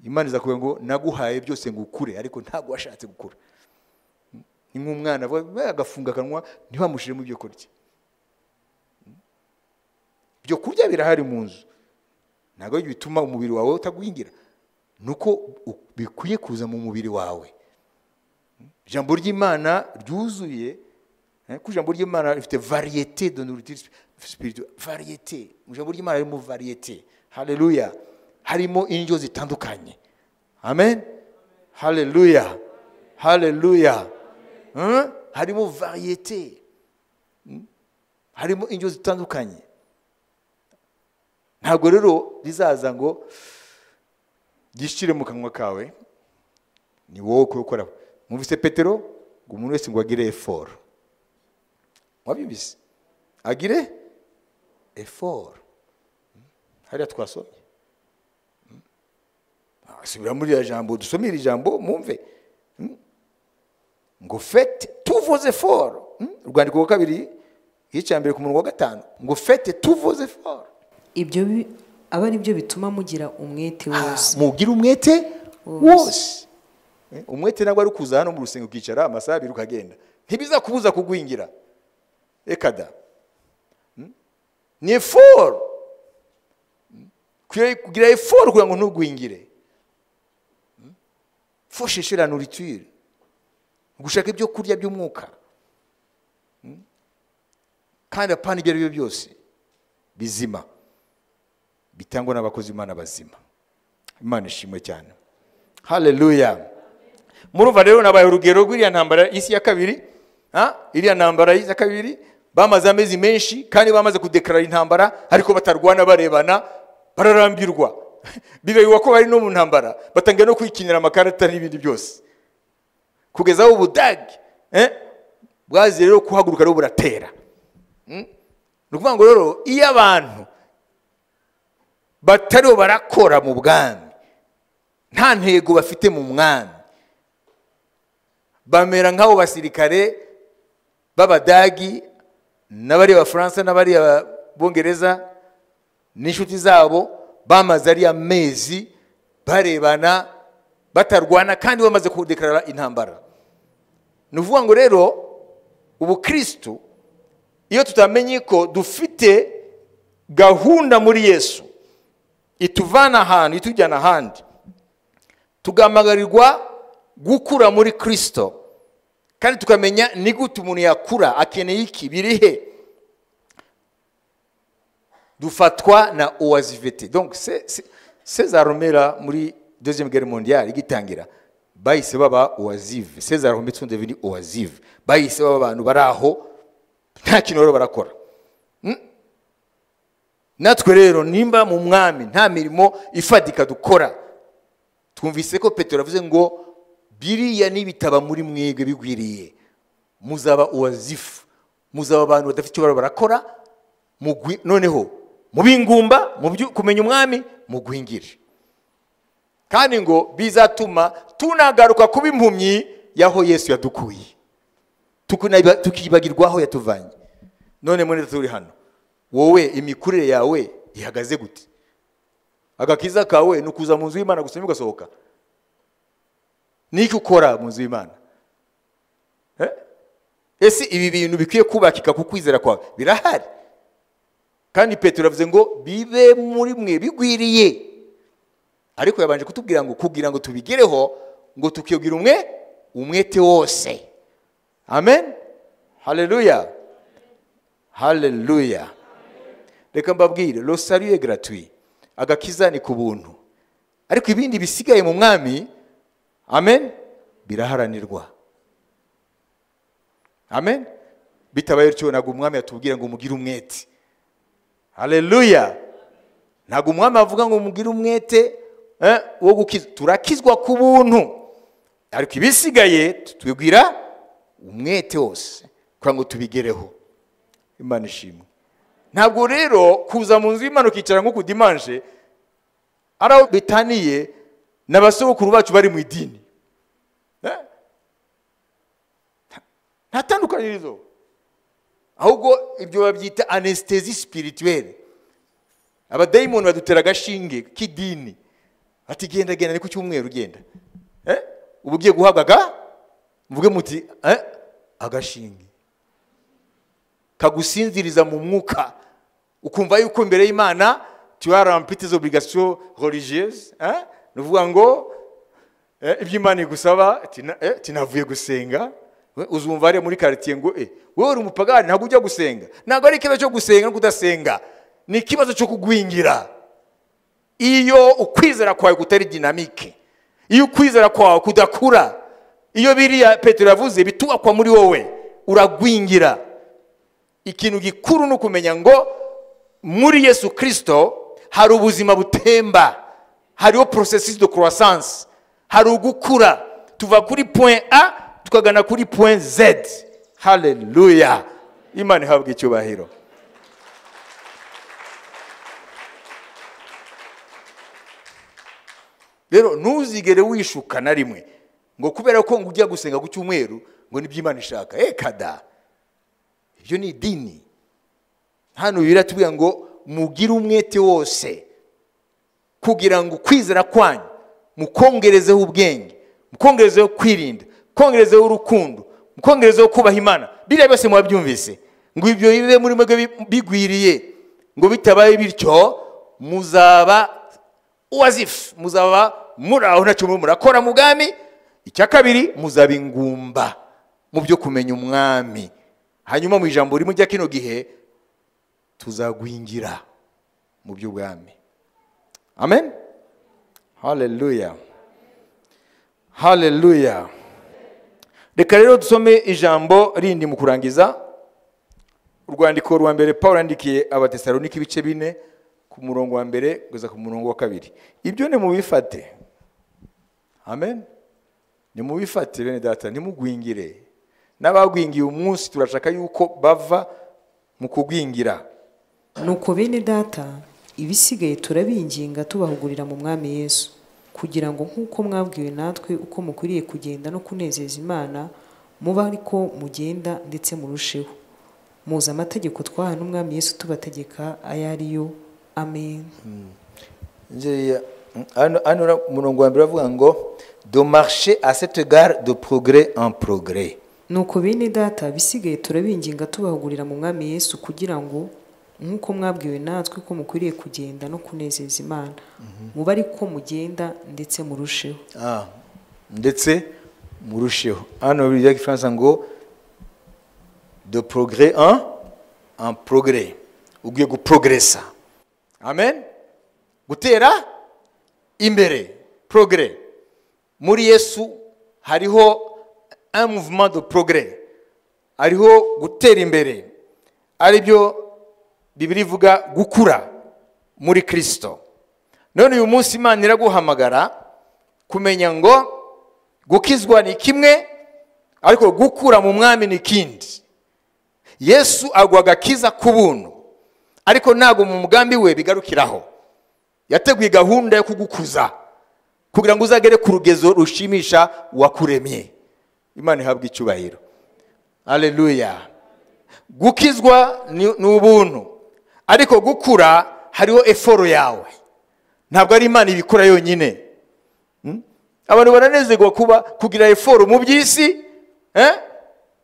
Imana izakubwira ngo naguhaye byose ngo ukure, ariko ntabwo washatse gukura. Ni nk'umwana agafunga akanwa ntibamushiremo ibyo kurya. Ibyo kurya birahari mu nzu, ntabwo bituma umubiri wawe utagwingira, nuko bikwiye kuza mu mubiri wawe. Ijambo ry'Imana ryuzuye, ku ijambo ry'Imana rifite variété de nourriture spirituelle, variété. Mu ijambo ry'Imana harimo variété. Haleluya. Harimo indyo zitandukanye. Amen. Haleluya. Haleluya. Harimo variété. Harimo indyo zitandukanye. Ntabwo rero rizaza ngo gishire mu kanwa kawe, ni wowe kubikora. Muvise Petero ngo umuntu wese ngo agire effort. Wabyumvise? Agire effort. Hariya twasomye. Asubira muri ya jambo, dusomera ijambo mumve. Ngo faites tous vos efforts. Urwandiko rwa kabiri y'icambere ku murongo wa 5. Ngo faites tous vos efforts. Ibyo aba ari byo bituma mugira umwete wose. Mugira umwete wose. umwete ntabwo ari kuza hano mu rusengero ukicara amasaha abiri ukagenda, ntibizakubuza kugwingira. Reka da, ni effort, kugira effort kugira ngo ntugwingire. Faut chercher la nourriture, gushaka ibyo kurya by'umwuka, kandi apana ibyo ari byo byose bizima bitangwa n'abakozi Imana bazima. Imana ishimwe cyane. Haleluya. Murumva rero nabaye urugero rw'iriya ntambara y'isi ya kabiri, iriya ntambara y'isi ya kabiri bamaze amezi menshi kandi bamaze kudekarara intambara ariko batarwana barebana, bararambirwa. Bibaye ko bari no mu ntambara batangiye no kwikinira amakarata n'ibindi byose, kugeza aho Ubudage bwazi rero kuhaguruka rero buratera. Nukuvuga ngo rero iyo abantu batariho barakora mu bwami, nta ntego bafite mu mwami, bamera nk'abo basirikare b'Abadagi n'abari Abafaransa n'abari Abongereza n'inshuti zabo, bamaze ari amezi barebana batarwana kandi bamaze kudekarara intambara. Nuvuga ngo rero ubukristo iyo tutamenye ko dufite gahunda muri Yesu ituvana ahantu itujyana ahandi, tugamagarirwa gukura muri Kristo, kandi tukamenya ni gute umuntu yakura, akeneye iki, birihe, dufatwa na oisiveté. Donc ces armées-là muri deuxième guerre mondiale igitangira bahise baba oisive. Ces armées sont devenues oisive, bahise baba abantu baraho nta kintu rero barakora. Natwe rero nimba mu mwami nta mirimo ifadika dukora, twumvise ko Petero avuze ngo biriya nibitaba muri mwebwe bigwiriye muzaba oisive, muzaba abantu badafite icyo barakora, noneho mubingumba kumenya umwami mugwingire, kandi ngo bizatuma tunagaruka kuba impumyi yaho Yesu yadukuye, tukibagirwa aho yatuvanye. None muri turi hano, wowe imikurire yawe ihagaze gute? Agakiza kawe nukuza mu nzu y'Imana gusa ugasohoka? Niki ukora mu nzu y'Imana? Ese ibi bintu bikwiye kubakika ku kwizera kwawe birahari? Kandi Petero avuze ngo bibe muri mwe bigwiriye, ariko yabanje kutubwira ngo kugira ngo tubigereho ngo tukiyogira umwete wose. Amen. Haleluya. Haleluya. Reka mbabwire, le salut est gratuit. Agakiza ni ku buntu, ariko ibindi bisigaye mu mwami, amen, biraharanirwa. Amen. Bitabaye bityo ntabwo umwami atubwira ngo mugire umwete. Haleluya. Ntabwo umwami avuga ngo mugire umwete wo gukiza. Turakizwa ku buntu, ariko ibisigaye twibwira umwete wose kugira ngo tubigereho. Imana ishimwe. Ntabwo rero kuza mu nzu y'Imana ukicara nko ku dimanche araho bitaniye n'abasogokuru bacu bari mu idini. Nta tandukanirizo, ahubwo ibyo babyita anesthésie spirituelle. Abadayimoni badutera agashinge k'idini, ati genda ni ku cyumweru ugenda, ubu ugiye guhabwa mvuge muti agashinge kagusinziriza mu mwuka, ukumva yuko imbere y'Imana tu as rempli tes obligations religieuses. Nuvuga ngo iby'Imana igusaba tinavuye gusenga, uzumva ari muri quartier ngo wowe uri umupagani ntabwo ujya gusenga. Ntabwo ari ikibazo cyo gusenga no kudasenga, ni ikibazo cyo kugwingira. Iyo ukwizera kwawe kutari dynamique, iyo ukwizera kwawe kudakura, iyo biriya Petero yavuze bitubakwa muri wowe, uragwingira. Ikintu gikuru no kumenya ngo muri Yesu Kristo hari ubuzima butemba, hariho processus de croissance, hari ugukura, tuva kuri point A tukagana kuri point Z. Haleluya. Imana ihabwe icyubahiro. Rero ntuzigere wishuka na rimwe ngo kubera ko ujya gusenga ku cyumweru ngo niby'Imana ishaka. Kada, ibyo ni idini. Hano biratubwira ngo mugire umwete wose kugira ngo kwizera kwanyu mukongerezeho ubwenge, mukongerezeho kwirinda, mukongerezeho urukundo, mukongerezeho kubaha Imana. Biriya byose mwabyumvise ngo ibyo bibe muri mwebwe bigwiriye, ngo bitabaye bityo muzaba uwazifu, muzaba muraho ntacyo murakora mu bwami. Icya kabiri, muzaba ingumba mu byo kumenya umwami. Hanyuma mu ijambo rimwe rya kino gihe, tuzagwingira mu by'ubwami. Amen. Hallelujah. Hallelujah. Reka rero dusome ijambo rindi mu kurangiza. Urwandiko rwa mbere Paulo yandikiye Abatesalonike ibice 4 ku murongo wa mbere kugeza ku murongo wa 2. Ibyo ne mubifate. Amen. Ni mubifate bene data, ni mugwingire. N'abagwingiye umunsi turashaka yuko bava mu kugwingira. Nuko bene data, ibisigaye turabinginga tubahugurira mu mwami Yesu, kugira ngo nk'uko mwabwiwe natwe uko mukwiriye kugenda no kunezeza Imana, muba ariko mugenda ndetse murusheho. Muza amategeko twahawe n'umwami Yesu tubategeka ayariyo. Amen. Ano murongo wa mbere avuga ngo de marcher à cet égard de progrès en progrès. Nuko bene data, bisigaye turabinginga tubahugurira mu mwami Yesu, kugira ngo nk'uko mwabwiwe natwe ko mukwiriye kugenda no kunezeza Imana, muba ariko mugenda ndetse murusheho. Ndetse murusheho. Hano biriya gifaransa ngo de progrès en progrès. Ugiye guprogressa. Amen. Gutera imbere. Progrès. Muri Yesu hariho un mouvement de progrès. Hariho gutera imbere. Aribyo Bibiri ivuga gukura muri Kristo. None uyu munsi Imana iraguhamagara kumenya ngo gukizwa ni kimwe, ariko gukura mu mwami ni kindi. Yesu agwaga kiza ku buntu, ariko ntago mu mugambi we bigarukiraho. Yateguye gahunda yo kugukuza kugira ngo uzagere ku rugezo rushimisha wakuremye. Imana ihabwa icyubahiro. Haleluya. Gukizwa ni ubuntu, ariko gukura hariho effort yawe. Ntabwo ari Imana ibikora yonyine. Abantu baranezerwa kugira effort mu by'isi,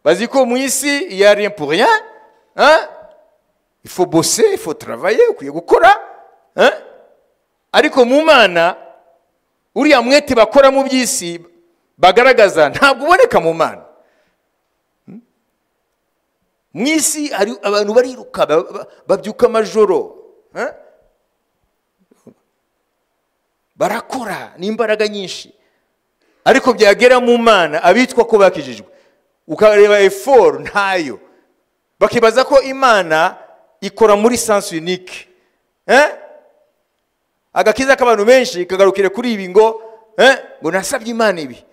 bazi ko mu isi il y a rien pour rien, il faut bosser, il faut travailler, ukwiye gukora, ariko mu Mana uriya mwete bakora mu by'isi bagaragaza ntabwo uboneka mu Mana. Mwisi ari abantu bariruka babyuka amajoro, barakora n'imbaraga nyinshi, ariko byagera mu Mana abitwa ko bakijijwe ukareba effort ntayo, bakibaza ko Imana ikora muri sens unique. Agakiza k'abantu benshi kagarukire kuri ibi ngo nasabye Imana ibi,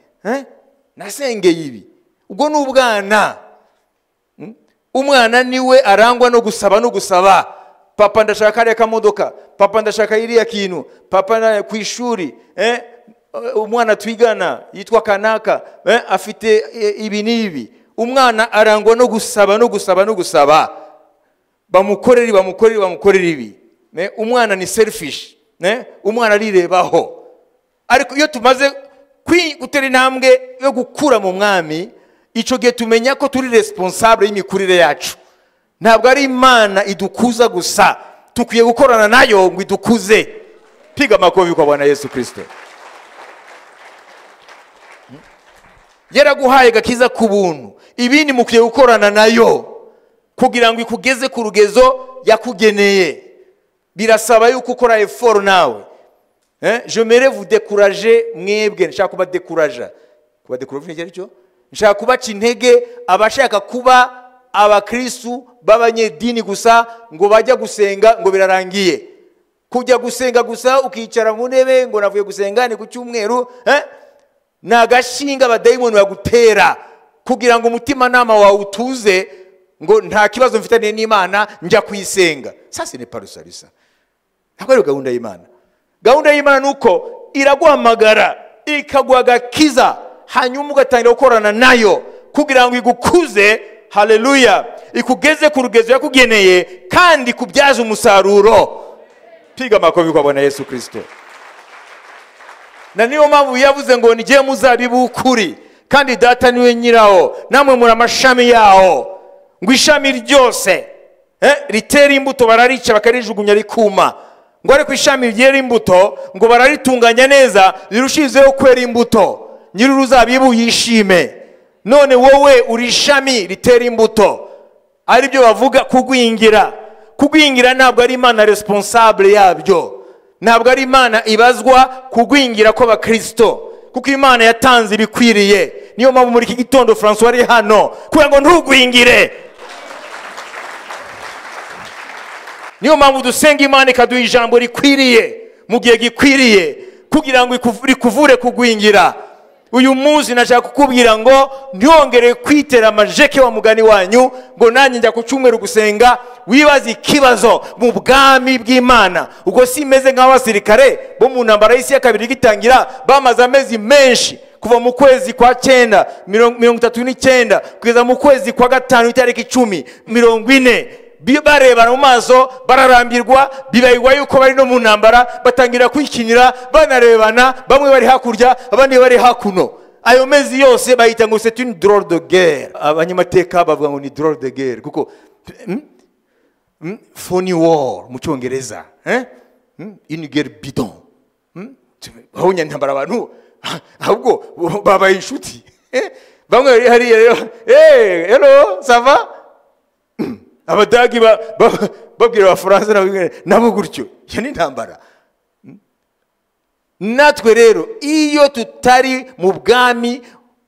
nasengeye ibi. Ubwo n'ubwana. Umwana niwe arangwa no gusaba. Papa ndashaka ariya kamodoka, papa ndashaka iriya kintu, papa na ku ishuri, umwana twigana yitwa kanaka, afite ibi n'ibi. Umwana arangwa no gusaba. Bamukorera ibi. Umwana ni selfish. Umwana arirebaho. Ariko iyo tumaze gutera intambwe yo gukura mu mwami, ico gihe tumenya ko turi responsable y'imikurire yacu. Ntabwo ari Imana idukuza gusa, tukwiye gukorana nayo ngo idukuze. Piga makofi kwa Bwana Yesu Kristo. Yaraguhaye gakiza ku buntu, ibindi mukwiye gukorana nayo kugira ngo ikugeze ku rugezo yakugeneye. Birasaba yuko ukora effort nawe. J'aimerais vous décourager mwebwe, nshaka kuba décourager. Kuba décourager ni cyo? Nshaka kubaca intege abashaka kuba abakristu b'abanyedini gusa ngo bajya gusenga ngo birarangiye. Kujya gusenga gusa ukicara mu ntebe ngo navuye gusenga ni ku cyumweru, nagashinga abadayimoni bagutera kugira ngo umutima nama wawe utuze ngo nta kibazo mfitanye n'Imana njya kuyisenga. Sasa ni parusalisa. Ntabwo ari gahunda y'Imana. Gahunda y'Imana nuko iraguhamagara ikagwaga kiza, hanyuma ugatangira gukorana nayo kugira ngo igukuze. Haleluya. Ikugeze ku rugezo yakugeneye kandi kubyaza umusaruro. Piga makofi kwa Bwana Yesu Kristo. na niyo mpamvu yavuze ngo nigiye muzabibu ukuri kandi data niwe nyirawo namwe muri amashami yawo ngo ishami ryose ritera imbuto bararica bakarijugunya rikuma ngo ariko ishami ryera imbuto ngo bararitunganya neza rirushizeho kwera imbuto nyir'uruzabibu yishime. None wowe uri ishami ritera imbuto, ari byo bavuga kugwingira. Kugwingira ntabwo ari Imana responsable yabyo, ntabwo ari Imana ibazwa kugwingira kw'abakristo, kuko Imana yatanze ibikwiriye. Niyo mpamvu muri iki gitondo François ari hano kugira ngo ntugwingire. Niyo mpamvu dusenga Imana ikaduha ijambo rikwiriye mu gihe gikwiriye kugira ngo ikuvure kugwingira. Uyu munsi nashaka kukubwira ngo ntiwongere kwitera amajeke wa mugani wanyu ngo nanjye njya ku cyumweru gusenga wibaza ikibazo mu bwami bw'Imana. Ubwo si imeze nk'abasirikare bo mu ntambara y'isi ya kabiri gitangira bamaze amezi menshi kuva mu kwezi kwa 9 39 kugeza mu kwezi kwa 5 itariki 10 40 barebana mu maso bararambirwa bibayigwa yuko bari no mu ntambara batangira kwikinira banarebana, bamwe bari hakurya abandi bari hakuno. Ayo mezi yose bayita ngo c'est une drôle de guerre. Abanyamateka bavuga ngo ni drôle de guerre kuko funny war mu cyongereza, une guerre bidon. Aho nyantambara abantu ahubwo babaye inshuti. Bamwe hari hello ça va? Abadagi babwira abafaransa nabo gutyo. Iyo ni intambara. Natwe rero iyo tutari mu bwami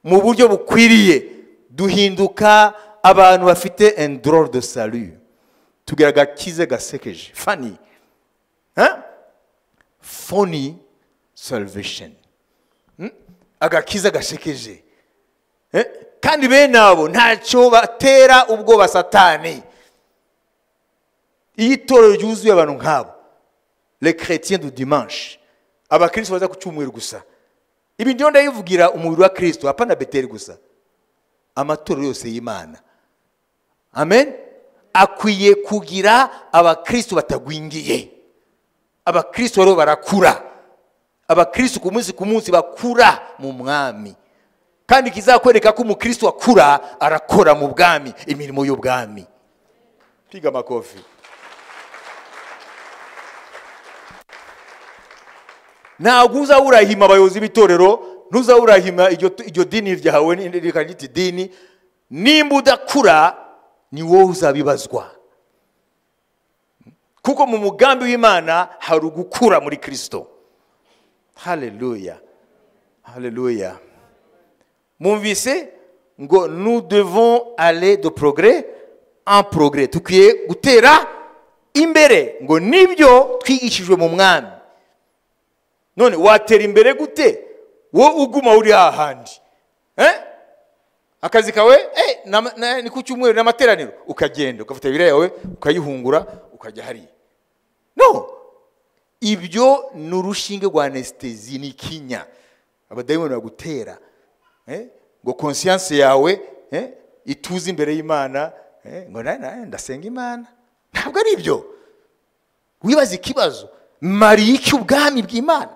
mu buryo bukwiriye duhinduka abantu bafite un drôle de salut, tugira gakize gasekeje, funny funny salvation, agakiza gasekeje. Kandi bene abo ntacyo batera ubwoba Satani. Itorero ryuzuye abantu nkabo, les chrétiens du dimanche, abakristo baza ku cyumweru gusa. Ibi ndio ndayivugira umubiri wa Kristo, apana Beteli gusa, amatorero yose y'Imana. Amen. Akwiye kugira abakristo batagwingiye, abakristo rero barakura, abakristo ku munsi bakura mu mwami. Kandi kizakwereka ko umukristo akura arakora mu bwami imirimo y'ubwami. Piga makofi. Ntabwo uzawurahima abayobozi b'itorero, ntuzawurahima iryo dini ryawe rikagiti dini, nimba udakura ni wowe uzabibazwa. Kuko mu mugambi w'Imana hari ugukura muri Kristo. Hallelujah. Hallelujah. Mumvise ngo nous devons aller de progrès en progrès. Tukwiye gutera imbere ngo nibyo twigishijwe mu mwami. None watera imbere gute wo uguma uri hahandi? Akazi kawe ni ku cyumweru n'amateraniro ukagenda ugafata ibire yawe ukayihungura ukajya hari. No, ibyo n'urushinge rwa anesthesie ni kinya abadayimoni bagutera. Ngo conscience yawe ituze imbere y'Imana, ngo ndasenga Imana. Ntabwo ari ibyo. Wibaza ikibazo, mari iki ubwami bw'Imana?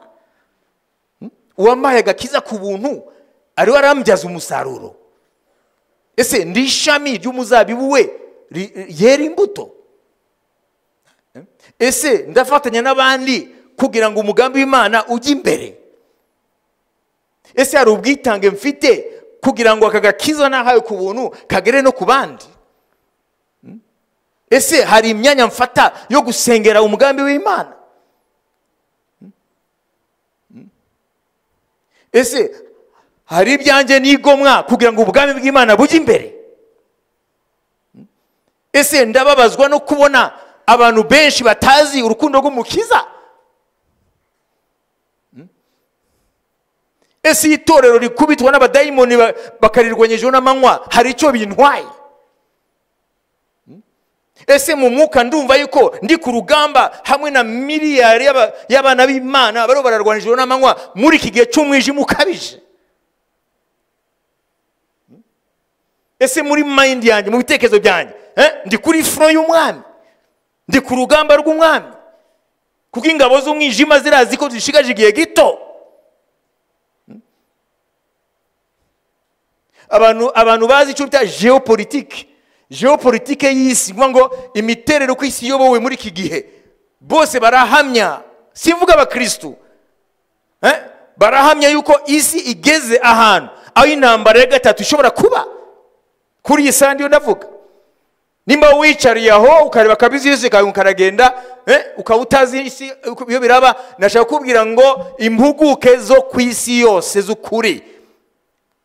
Uwamaye agakiza ku buntu ari warambyaza umusaruro. Ese ndi ishami ry'umuzabibu we yera imbuto? Ese ndafatanya n'abandi kugira ngo umugambi w'Imana ujye imbere? Ese hari ubwitange mfite kugira ngo akagakiza nahawe ku buntu kagere no ku bandi? Ese hari imyanya mfata yo gusengera umugambi w'Imana? Ese hari ibyanjye nigomwa kugira ngo ubwami bw'Imana bujye imbere? Ese ndababazwa no kubona abantu benshi batazi urukundo rw'umukiza? Ese itorero rikubitwa n'abadayimoni bakarirwanya ijoro n'amanywa hari icyo bintwaye? Ese mu mwuka ndumva yuko ndi ku rugamba hamwe na miliyari y'abana b'Imana baro bararwana ijoro n'amanywa muri iki gihe cy'umwijima ukabije? Ese muri mind yanjye, mu bitekerezo byanjye, ndi kuri front y'umwami, ndi ku rugamba rw'umwami, kuko ingabo z'umwijima zirazi ko zishigaje igihe gito? abantu bazi icyo bita geopolitike y'isi, ngo imiterere uko isi iyobowe muri iki gihe, bose barahamya, simvuga abakristo, barahamya yuko isi igeze ahantu aho intambara ya gatatu ishobora kuba. Kuri iyi sandi yo ndavuga, nimba wicariye aho ukareba kabizi yose ukaragenda, ukaba utazi isi iyo biraba, nashaka kubwira ngo impuguke zo ku isi yose z'ukuri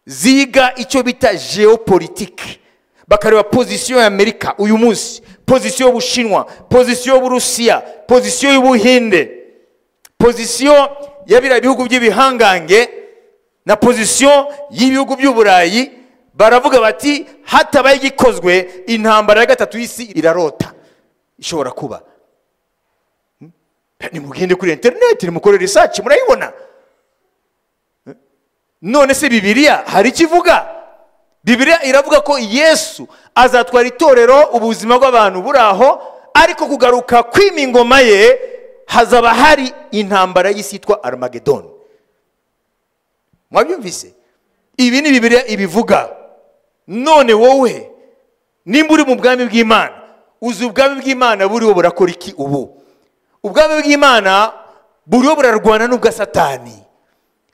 ziga icyo bita geopolitike, bakareba position ya Amerika uyu munsi, position y'Ubushinwa, position y'Uburusiya, position y'Ubuhinde, position y'abira bihugu by'ibihangange na position y'ibihugu by'Uburayi. Baravuga bati hatabaye igikozwe intambara ya gatatu y'isi irarota ishobora kuba. Nimugende kuri internet nimukore research murayibona. None se Bibiliya hari kivuga? Bibiliya iravuga ko Yesu azatwara itorero, ubuzima bw'abantu buraho, ariko kugaruka kw'imingoma ye hazaba hari intambara y'isi yitwa Armageddon. Mwabyumvise? Ibi ni Bibiliya ibivuga. None wowe nimba uri mu bwami bw'Imana, uzi ubwami bw'Imana buriho burakora iki ubu? Ubwami bw'Imana buriho burarwana n'ubwa Satani,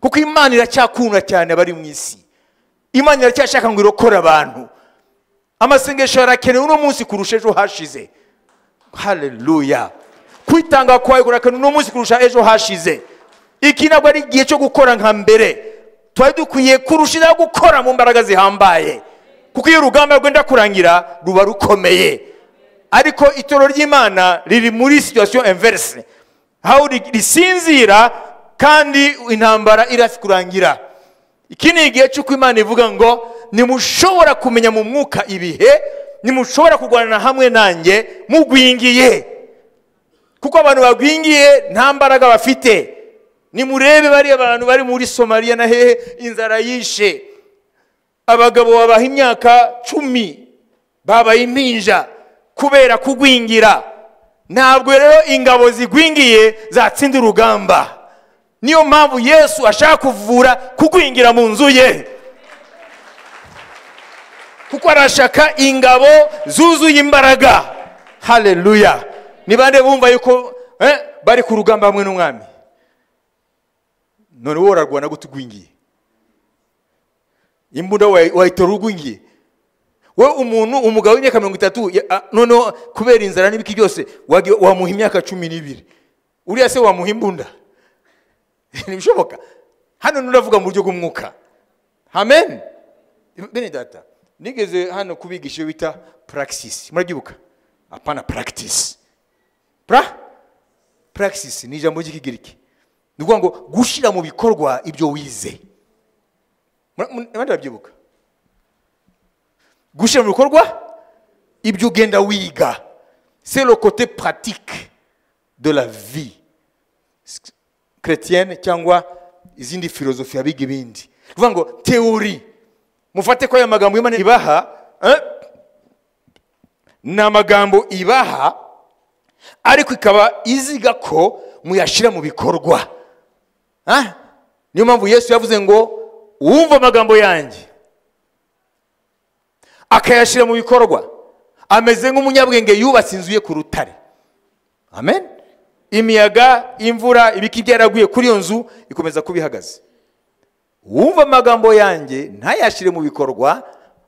kuko Imana iracyakunda cyane abari mu isi. Imana iracyashaka ngo irokore abantu. Amasengesho arakenewe uno munsi kurusha ejo hashize. Haleluya. Kwitanga kwawe kurakenewe uno munsi kurusha ejo hashize. Iki ntabwo ari igihe cyo gukora nka mbere. Twari dukwiye kurushira gukora mu mbaraga zihambaye, kuko iyo urugamba rwenda kurangira ruba rukomeye. Ariko itoro ry'Imana riri muri situation inverse, aho risinzira kandi intambara irafi kurangira. Iki ni igihe cy'uko Imana ivuga ngo nimushobora kumenya mu mwuka ibihe, nimushobora kurwana hamwe nanjye mugwingiye, kuko abantu bagwingiye nta mbaraga bafite. Nimurebe bari abantu bari muri Somalia na hehe, inzara yishe abagabo babaha imyaka 10 babaye impinja kubera kugwingira. Ntabwo rero ingabo zigwingiye zatsinda urugamba. Niyo mpamvu Yesu ashaka kuvura kugwingira mu nzu ye, kuko arashaka ingabo zuzuye imbaraga. Haleluya. Nibande bumva yuko bari ku rugamba hamwe n'umwami. None wowe urarwana gutugwingiye, imbunda wayitora ugwingiye. Wowe umugabo w'imyaka 30 none kubera inzara n'ibiki byose wamuha imyaka 12, uriya se wamuha imbunda? Ntibishoboka. Hano nuravuga mu buryo bw'umwuka. Amen. Bene data, nigeze hano kubigisha bita praxis. Muragibuka? Apana practice. Praxis ni ijambo ry'Ikigiriki. Nukuvuga ngo gushira mu bikorwa ibyo wize. Mwanda babyibuka? Gushira mu bikorwa ibyo ugenda wiga. C'est le côté pratique de la vie chrétienne cyangwa izindi philosophie abiga ibindi. Nukuvuga ngo theory. Mufate ko aya magambo y'Imana ibaha, na magambo ibaha, ariko ikaba iziga ko muyashira mu bikorwa. Niyo mpamvu Yesu yavuze ngo uwumva amagambo yanjye akayashira mu bikorwa ameze nk'umunyabwenge yubatse inzu ye ku rutare. Amen. Imiyaga, imvura, ibiki byaraguye kuri iyo nzu ikomeza kubihagaze. Uwumva amagambo yanjye ntayashire mu bikorwa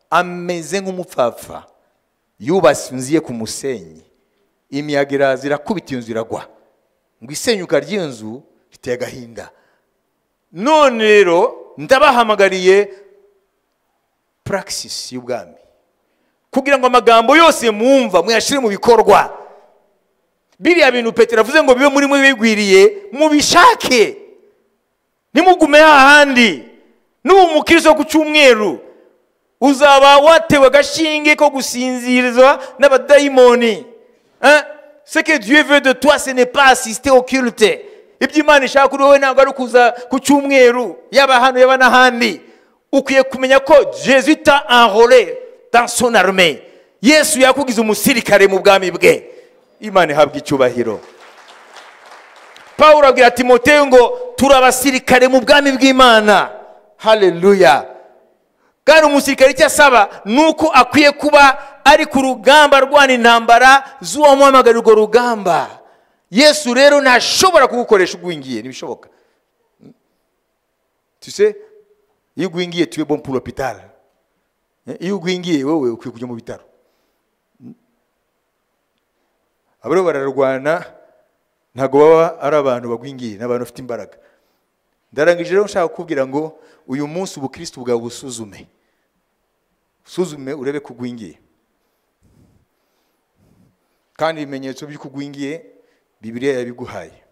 ameze nk'umupfapfa yubatse inzu ye ku musenyi. Imiyaga iraza irakubita iyo nzu iragwa, ngo isenyuka ry'iyo nzu riteye agahinda. None rero ndabahamagariye praxis y'ubwami, kugira ngo amagambo yose mwumva muyashire mu bikorwa. Biriya bintu Petero avuze ngo bibe muri mwe bigwiriye, mubishake. Nimugume hahandi. N'umukristo ku cyumweru uzaba watewe gashinge ko gusinzirizwa n'abadayimoni. Ce que Dieu veut de toi, ce n'est pas assister au culte. Iby'Imana ishaka kuri wowe ntabwo ari kuza ku cyumweru yaba hano yaba n'ahandi. Ukwiye kumenya ko Jésus t'a enrôlé dans son armée. Yesu yakugize umusirikare mu bwami bwe. Imana ihabwa icyubahiro. Paulo abwira Timoteyo ngo turabasirikare mu bwami bw'Imana. Haleluya. kandi umusirikare icyo asaba nuko akwiye kuba ari ku rugamba rwana intambara z'uwamuhamagara urwo rugamba. Yesu rero ntashobora kugukoresha ugwingiye, ntibishoboka. Tu sais, iyo ugwingiye tu es bon pour l'hôpital. Iyo ugwingiye wowe ukwiye kujya mu bitaro. Abaro bararwana ntago baba ari abantu bagwingiye, n'abantu bafite imbaraga. Ndarangije rero nshaka kukubwira ngo uyu munsi ubukristo bwawe busuzume. Usuzume urebe kugwingiye. Kandi ibimenyetso by'ukugwingiye Bibiliya yabiguhaye.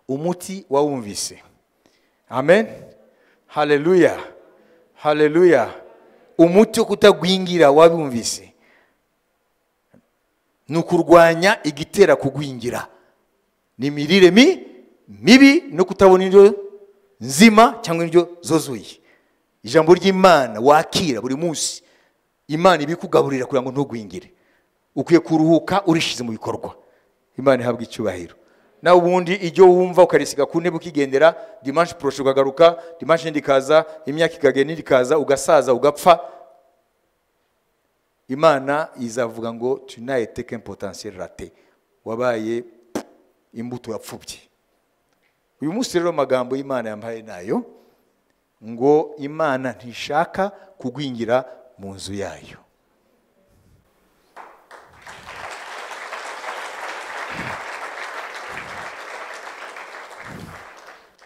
Umuti wawumvise. Amen. Haleluya. Haleluya. Umuti wo kutagwingira wabumvise. Nukurwanya igitera kugwingira. Ni mirire mibi no kutabona indyo nzima cyangwa indyo zozuye. Ijambo ry'Imana wakira buri munsi. Imana ibikugaburira kugira ngo ntugwingire. Ukwiye kuruhuka urishize mu bikorwa. Imana ihabwa icyubahiro. Na ubundi ijyo wumva ukarisiga ku ntebe ukigendera, dimanche proche ukagaruka, dimanche ndikaza, imyaka ikagenda ndikaza, ugasaza ugapfa. Imana izavuga ngo tu n'as été qu'un potentiel raté. Wabaye imbuto yapfubye. Uyu munsi rero magambo y'Imana yampaye nayo ngo Imana ntishaka kugwingira mu nzu yayo.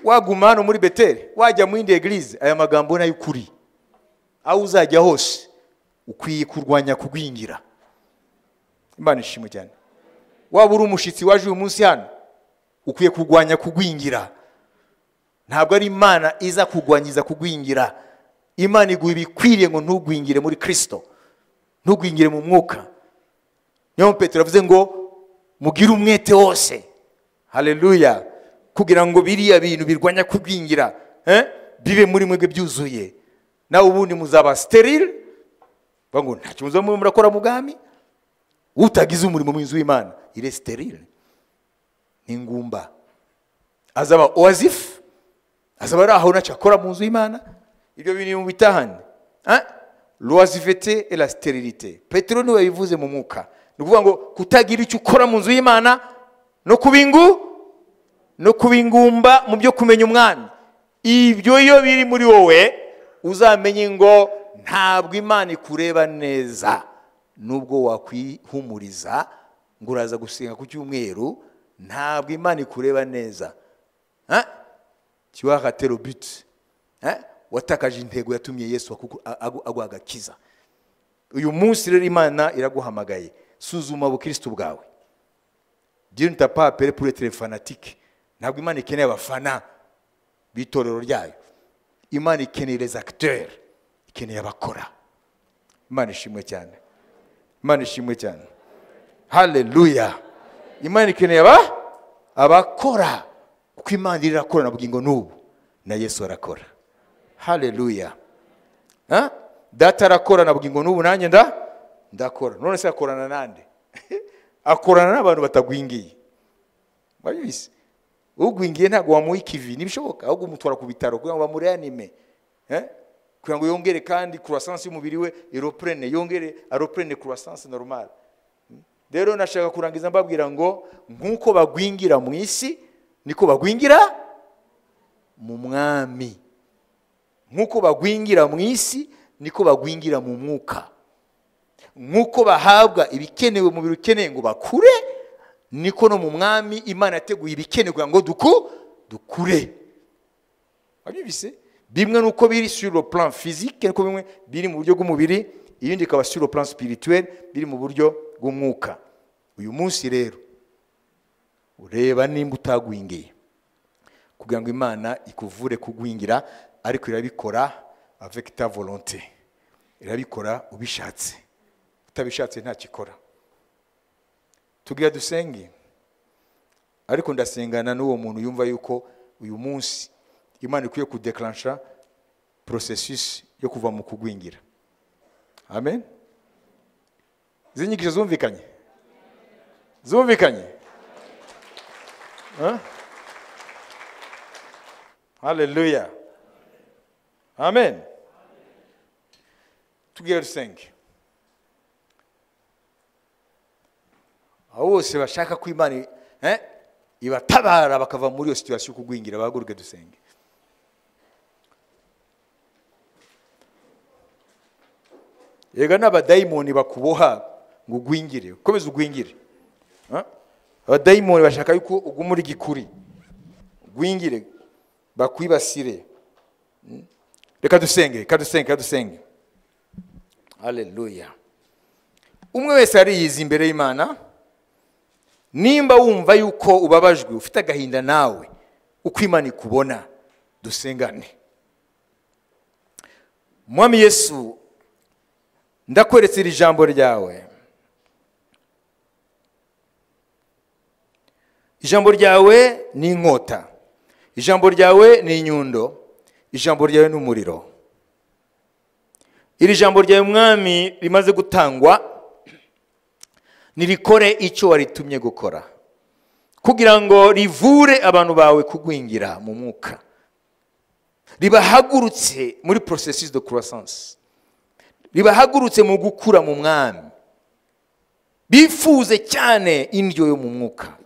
Wagumano muri Beteli, wajya mu indi eglise, aya magambo nayo kuri. Aho uzajya hose ukwiye kurwanya kugwingira. Imana ishimwe cyane. Waba uri umushitsi waje uyu munsi hano, ukwiye kurwanya kugwingira. Ntabwo ari Imana iza kugwanyiza kugwingira. Imana iguha ibikwiriye ngo ntugwingire muri Kristo, ntugwingire mu mwuka. Niyo Petero avuze ngo mugire umwete wose. Haleluya. Kugira ngo biriya bintu birwanya kugwingira bibe muri mwebwe byuzuye. Nawe ubundi muzaba sterile, bango nta kimuzo murakora mu bwami. Utagize umurimo mu nzu y'Imana ire sterile, ingumba. Azaba oazif, azaba araho nacakora mu nzu y'Imana. Ibyo bintu mu bitahane l'oisiveté et la stérilité. Petero niwe yabivuze mu mwuka. Ni kuvuga ngo kutagira icyo ukora mu nzu y'Imana no kubingumba mu byo kumenya umwami. Ibyo iyo biri muri wowe uzamenye ngo ntabwo Imana ikureba neza. Nubwo wakwihumuriza ngo uraza gusenga ku cyumweru, ntabwo Imana ikureba neza. Tu as raté le but. Watakaje intego yatumye Yesu agwagakiza. Uyu munsi rero Imana iraguhamagaye. Suzuma ubukristo bwawe. Dieu ne t'a pas appelé pour être fanatique. Ntabwo Imana ikeneye abafana bitorero ryayo. Imana ikeneye les acteurs, ikeneye abakora. Imana ishimwe cyane. Imana ishimwe cyane. Haleluya. Imana ikeneye abakora. Kuko Imana irakora na bugingo n'ubu, na Yesu arakora. Haleluya. Data arakora na bugingo n'ubu, nanjye ndakora. None se akorana nande? Akorana n'abantu batagwingiye. Babise. Ugwingiye ntago wamuha ikivi, nibishoboka. Ahubwo umutwara ku bitaro kugira ngo bamureanime. Kugira ngo yongere kandi croissance y'umubiri we areprene croissance normale. Rero nashaka kurangiza mbabwira ngo nkuko bagwingira mu isi niko bagwingira mu mwami. Nkuko bagwingira mu isi niko bagwingira mu mwuka. Nkuko bahabwa ibikenewe mu birukeneye ngo bakure, niko no mu mwami Imana yateguye ibikenewe kugira ngo dukure. Abibise bimwe nuko biri sur le plan physique, nuko bimwe biri mu buryo bw'umubiri, ibindi kaba sur le plan spirituel, biri mu buryo bw'umwuka. Uyu munsi rero ureba nimba utagwingiye kugira ngo Imana ikuvure kugwingira, ariko irabikora avec ta volonté. Irabikora ubishatse. Utabishatse nta kikora. Tugira dusenge, ariko ndasengana n'uwo muntu yumva yuko uyu munsi Imana ikwiye kudeclencha processus yo kuva mu kugwingira. Amen. Zinyigisho zumvikanye? Zumvikanye? Hallelujah. Amen. tugere dusenge. Abo bose bashaka ko Imana ibatabara bakava muri iyo situation yo kugwingira, bahaguruke dusenge. Yega n'abadayimoni bakuboha ngo ugwingire, ukomeze ugwingire. Abadayimoni bashaka yuko ugumura igikuri, ugwingire, bakwibasire. Reka dusenge. Haleluya. Umwe wese ariyiza imbere y'Imana. Nimba wumva yuko ubabajwe, ufite agahinda nawe, uko Imana ikubona, dusengane. Mwami Yesu, ndakweretse iri jambo ryawe. Ijambo ryawe ni inkota, ijambo ryawe ni inyundo, ijambo ryawe ni umuriro. Iri jambo ryawe Mwami rimaze gutangwa, nirikore icyo waritumye gukora, kugira ngo rivure abantu bawe kugwingira mu mwuka, ribahagurutse muri processus de croissance, ribahagurutse mu gukura mu Mwami, bifuze cyane indyo yo mu mwuka,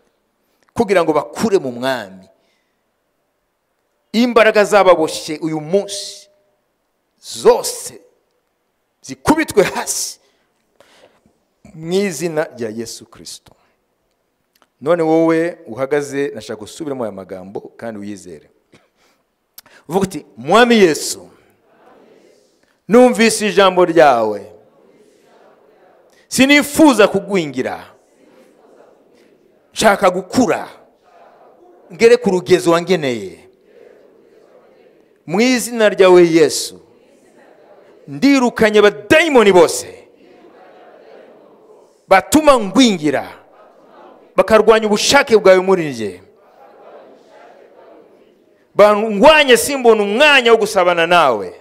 kugira ngo bakure mu Mwami. Imbaraga zababoshye uyu munsi zose zikubitwe hasi mu izina rya Yesu Kristo. None wowe uhagaze, nashaka gusubiramo aya magambo kandi uyizere. Uvuga uti, Mwami Yesu, numvise ijambo ryawe, sinifuza kugwingira, nshaka gukura, ngere ku rugezo wangeneye. Mu izina ryawe Yesu, ndirukanye abadayimoni bose batuma ngwingira, bakarwanya ubushake bwawe muri nje. Bangwanye simbona umwanya wo gusabana nawe,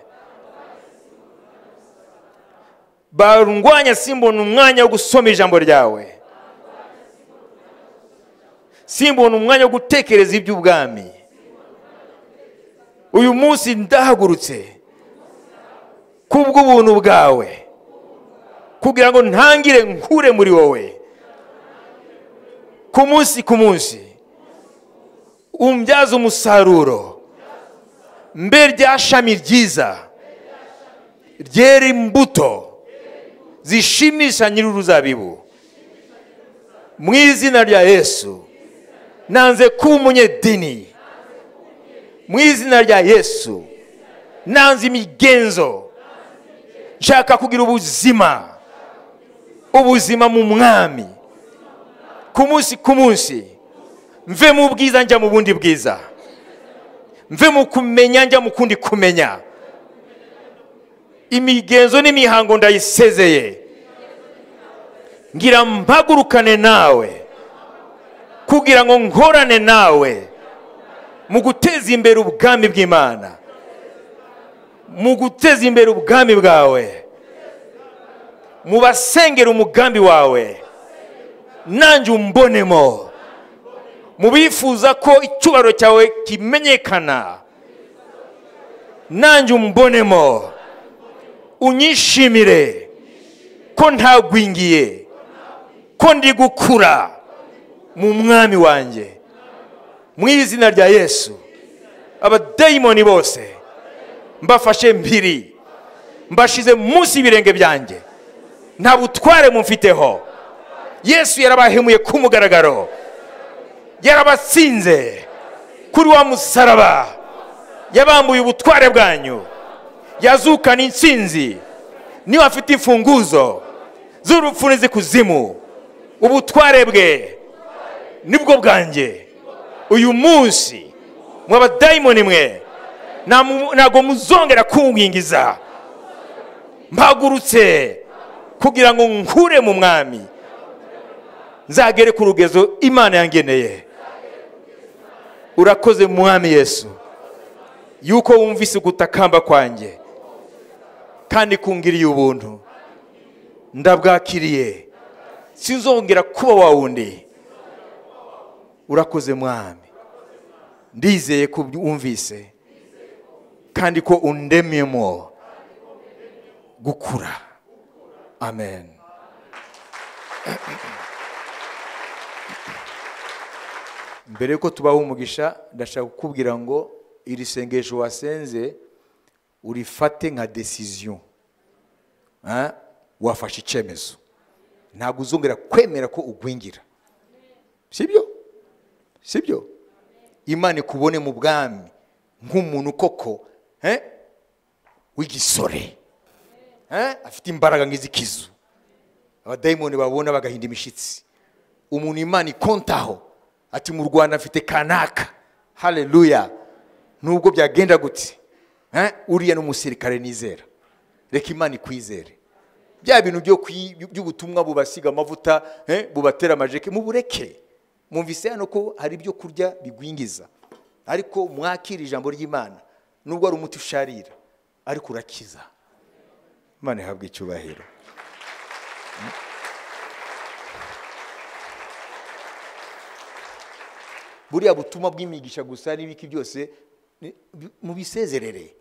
bangwanye simbona umwanya wo gusoma ijambo ryawe, simbona umwanya wo gutekereza iby'ubwami. Uyu munsi ndahagurutse kubw'ubuntu bwawe, kugira ngo ntangire nkure muri wowe. Ku munsi umbyaza umusaruro, mbe rya shami ryiza ryera imbuto zishimisha nyir'uruzabibu. Mu izina rya Yesu, nanze kuba umunyedini. Mu izina rya Yesu, nanze imigenzo. Nshaka kugira ubuzima mu Mwami. Ku munsi mve mu bwiza njya mu bundi bwiza, mve mu kumenya njya mu kundi kumenya. Imigenzo n'imihango ndayisezeye, ngira mpagurukane nawe, kugira ngo nkorane nawe mu guteza imbere ubwami bw'Imana, mu guteza imbere ubwami bwawe, mu basengera umugambi wawe. Nanjye umbonemo, mu bifuza ko icyubahiro cyawe kimenyekana. Nanjye umbonemo, unyishimire ko ntagwingiye, ko ndi gukura mu Mwami wanjye. Mu izina rya Yesu, abadayimoni bose mbafashe mpiri, mbashize munsi y'ibirenge byanjye. Nta butware mumfiteho. Yesu yarabahemuye ku mugaragaro, yarabatsinze kuri wa musaraba, yabambuye ubutware bwanyu, yazukana intsinzi. Niwe afite imfunguzo z'urupfu n'izikuzimu. Ubutware bwe nibwo bwanjye. Uyu munsi mwabadayimoni mwe, ntago muzongera kungwingiza. Mpagurutse kugira ngo nkure mu Mwami, nzagere ku rugezo Imana yangeneye. Urakoze Mwami Yesu, yuko wumvise gutakamba kwanjye kandi kungiriye ubuntu. Ndabwakiriye, sinzongera kuba wa wundi. Urakoze Mwami, ndizeye ko wumvise kandi ko undemyemo gukura. Amen. Mbere yuko tubaho umugisha, ndashaka kukubwira ngo iri sengesho wasenze urifate nka decision. Wafashe icyemezo. Ntabwo uzongera kwemera ko ugwingira. Sibyo? Sibyo? Imana ikubone mu bwami nk'umuntu koko w'igisore. Afite imbaraga nk'izikizu. Abadayimoni babona bagahinda imishitsi. Umuntu Imana ikontaho ati mu Rwanda afite kanaka. Haleluya. Nubwo byagenda gute, uriya n'umusirikare nizera. Reka Imana ikwizere. Bya bintu by'ubutumwa bubasiga amavuta, bubatera amajeke mubureke. Mumvise hano ko hari ibyo kurya bigwingiza. Ariko mwakira ijambo ry'Imana. Nubwo ari umuti usharira, ariko urakiza. Imana ihabwe icyubahiro. Buriya butumwa bw'imigisha gusa n'ibiki byose mubisezerere.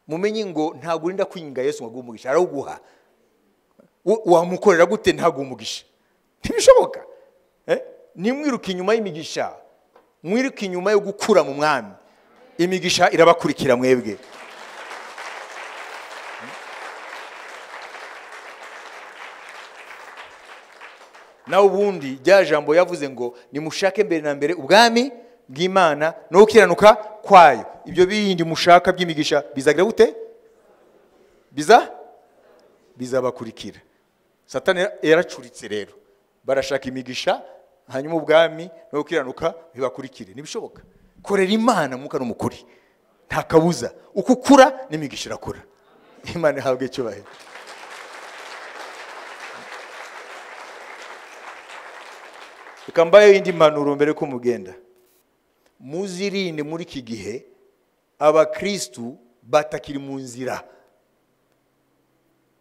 Mumenye ngo ntago urinda kwinga Yesu ngo umugisha, arawuguha. Wamukorera gute ntago umugisha? Ntibishoboka. Nimwiruka inyuma y'imigisha, mwiruka inyuma yo gukura mu mwami. Imigisha irabakurikira mwebwe. Na ubundi rya jambo yavuze ngo nimushake mbere na mbere ubwami bw'Imana no gukiranuka kwayo. Ibyo bindi mushaka by'imigisha bizagira gute? Bizabakurikira. Satani yaracuritse rero. Barashaka imigisha hanyuma ubwami no gukiranuka bibakurikire. Nibishoboka. Korera Imana muka n'umukuri. Nta kabuza. Uko ukura n'imigisha irakura. Imana ihabwe icyubahiro. Ikambaye indi mpanuro mbere ko mugenda. Muzirinde muri iki gihe abakristu batakiri mu nzira.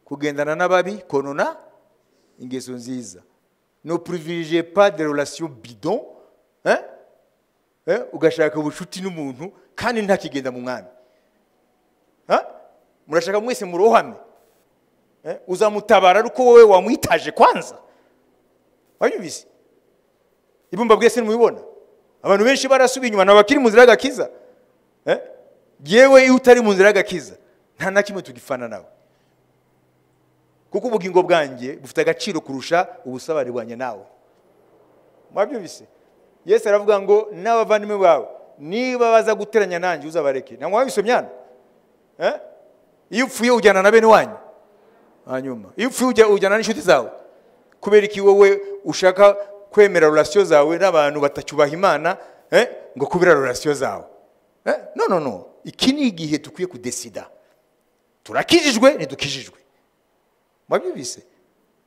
Kugendana n'ababi konona ingeso nziza. Ne privilégiez pas des relations bidons, ugashaka ubucuti n'umuntu kandi ntakigenda mu mwami. Murashaka mwese murohame. Uzamutabara ariko wowe wamwitaje kwanza. Wayumvise? Ibumba bwese nimubibona. Abantu benshi barasubiye inyuma nabakiri mu nzira y'agakiza. Yewe iyo utari mu nzira y'agakiza nta na kimwe tugifana nawe. Kuko ubugingo bwanjye bufite agaciro kurusha ubusabane bwanjye nawe. Mwabyumvise? Yesu aravuga ngo n'abavandimwe bawe niba baza guteranya nanjye uzabareke. Nta mwabisomyana? Iyo upfuye ujyana na bene wanyu. Hanyuma iyo upfuye ujyana n'inshuti zawe. Kubera iki wowe ushaka kwemera relation zawe n'abantu batacyubaha Imana, ngo kubira relation zawe? No. Iki ni igihe tukwiye kudesida. Turakijijwe ntidukijijwe. Mwabyumvise?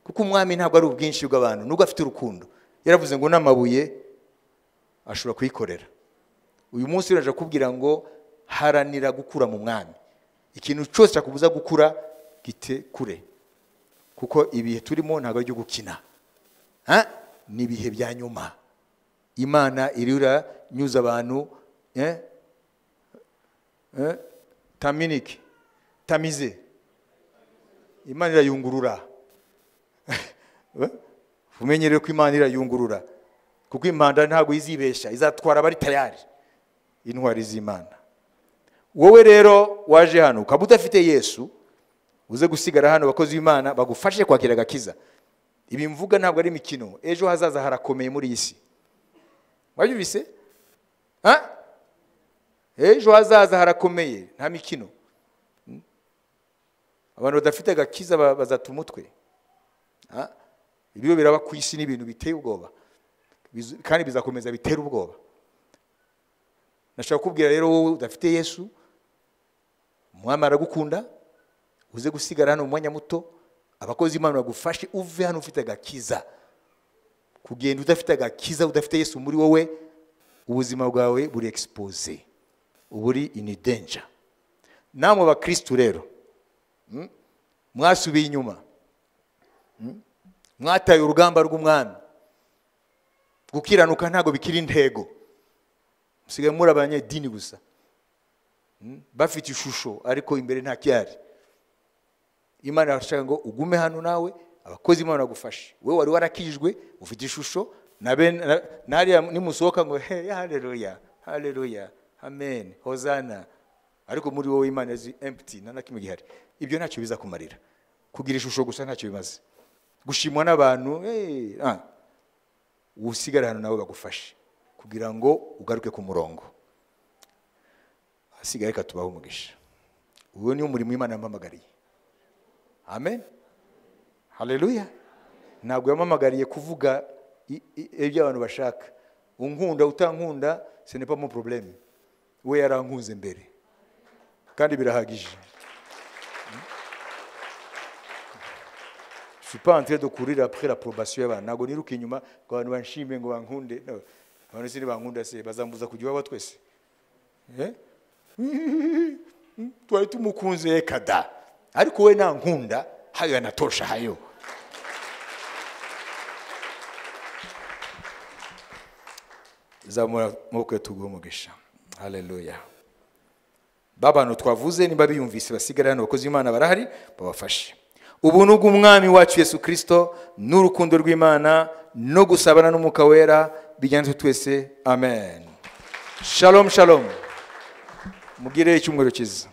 Kuko umwami ntabwo ari ubwinshi bw'abantu, nubwo afite urukundo. Yaravuze ngo n'amabuye ashobora kuyikorera. Uyu munsi uraje kubwira ngo haranira gukura mu mwami. Ikintu cyose cyakubuza gukura gite kure. Kuko ibihe turimo ntabwo ari gukina. Ni ibihe bya nyuma. Imana irira nyuza abantu, taminike, tamize. Imana irayungurura. Umenyereye ko Imana irayungurura. Kuko impanda ntabwo izibesha, izatwara abari tayari. Intwari z'Imana. Wowe rero waje hano ukaba udafite Yesu, uze gusigara hano abakozi b'Imana bagufashe kwakira agakiza. Ibi mvuga ntabwo ari imikino. Ejo hazaza harakomeye muri isi. Wabyumvise? Ejo hazaza harakomeye nta mikino. Abantu badafite agakiza bazata umutwe. Ibyo biraba ku isi n'ibintu biteye ubwoba. Kandi bizakomeza bitera ubwoba. Nashaka kubwira rero wowe udafite Yesu, Umwami aragukunda, uze gusigara hano mu mwanya muto, abakozi b'Imana bagufashe uve hano ufite agakiza. Kugenda udafite agakiza, udafite Yesu muri wowe, ubuzima bwawe buri expose. Uburi in danger. Namwe abakristo rero, mwasubiye inyuma. Mwataye urugamba rw'umwami. Gukiranuka ntago bikiri intego. Musigaye muri abanyedini gusa. Bafite ishusho ariko imbere nta cyari. Imana irashaka ngo ugume hano nawe abakozi Imana bagufashe. Wewe wari warakijwe ufite ishusho nari nimusohoka ngo hey haleluya haleluya amen hozana, ariko muri wowe Imana yazi empty nta nakimwe gihari. Ibyo ntacyo biza kumarira. Kugira ishusho gusa ntacyo bimaze. Gushimwa n'abantu usigara hano nawe bagufashe kugira ngo ugaruke ku murongo. Asigaye katubaho umugisha. Uwo ni umurimo Imana yampamagariye. Amen. Haleluya. Ntabwo yampamagariye kuvuga ibyo abantu bashaka. Unkunda utankunda ce n'est pas mon problème. We yarankunze mbere kandi birahagije. Je suis pas en train de courir après l'approbation y'abantu. Ntabwo niruka inyuma ngo abantu banshime ngo bankunde. No. Abantu sini bankunda se bazambuza kujya iwabo twese. Twari tumukunze kada. Ariko we nankunda hayo yanatosha hayo. Zamura moko tugumugisha. Haleluya. Baba twavuze niba biyumvise basigara hano abakozi Imana barahari babafashe. Ubuntu bw'umwami wacu Yesu Kristo n'urukundo rw'Imana no gusabana n'Umwuka Wera bijyane twese. Amen. Shalom shalom. Mugire icyumweru cyiza.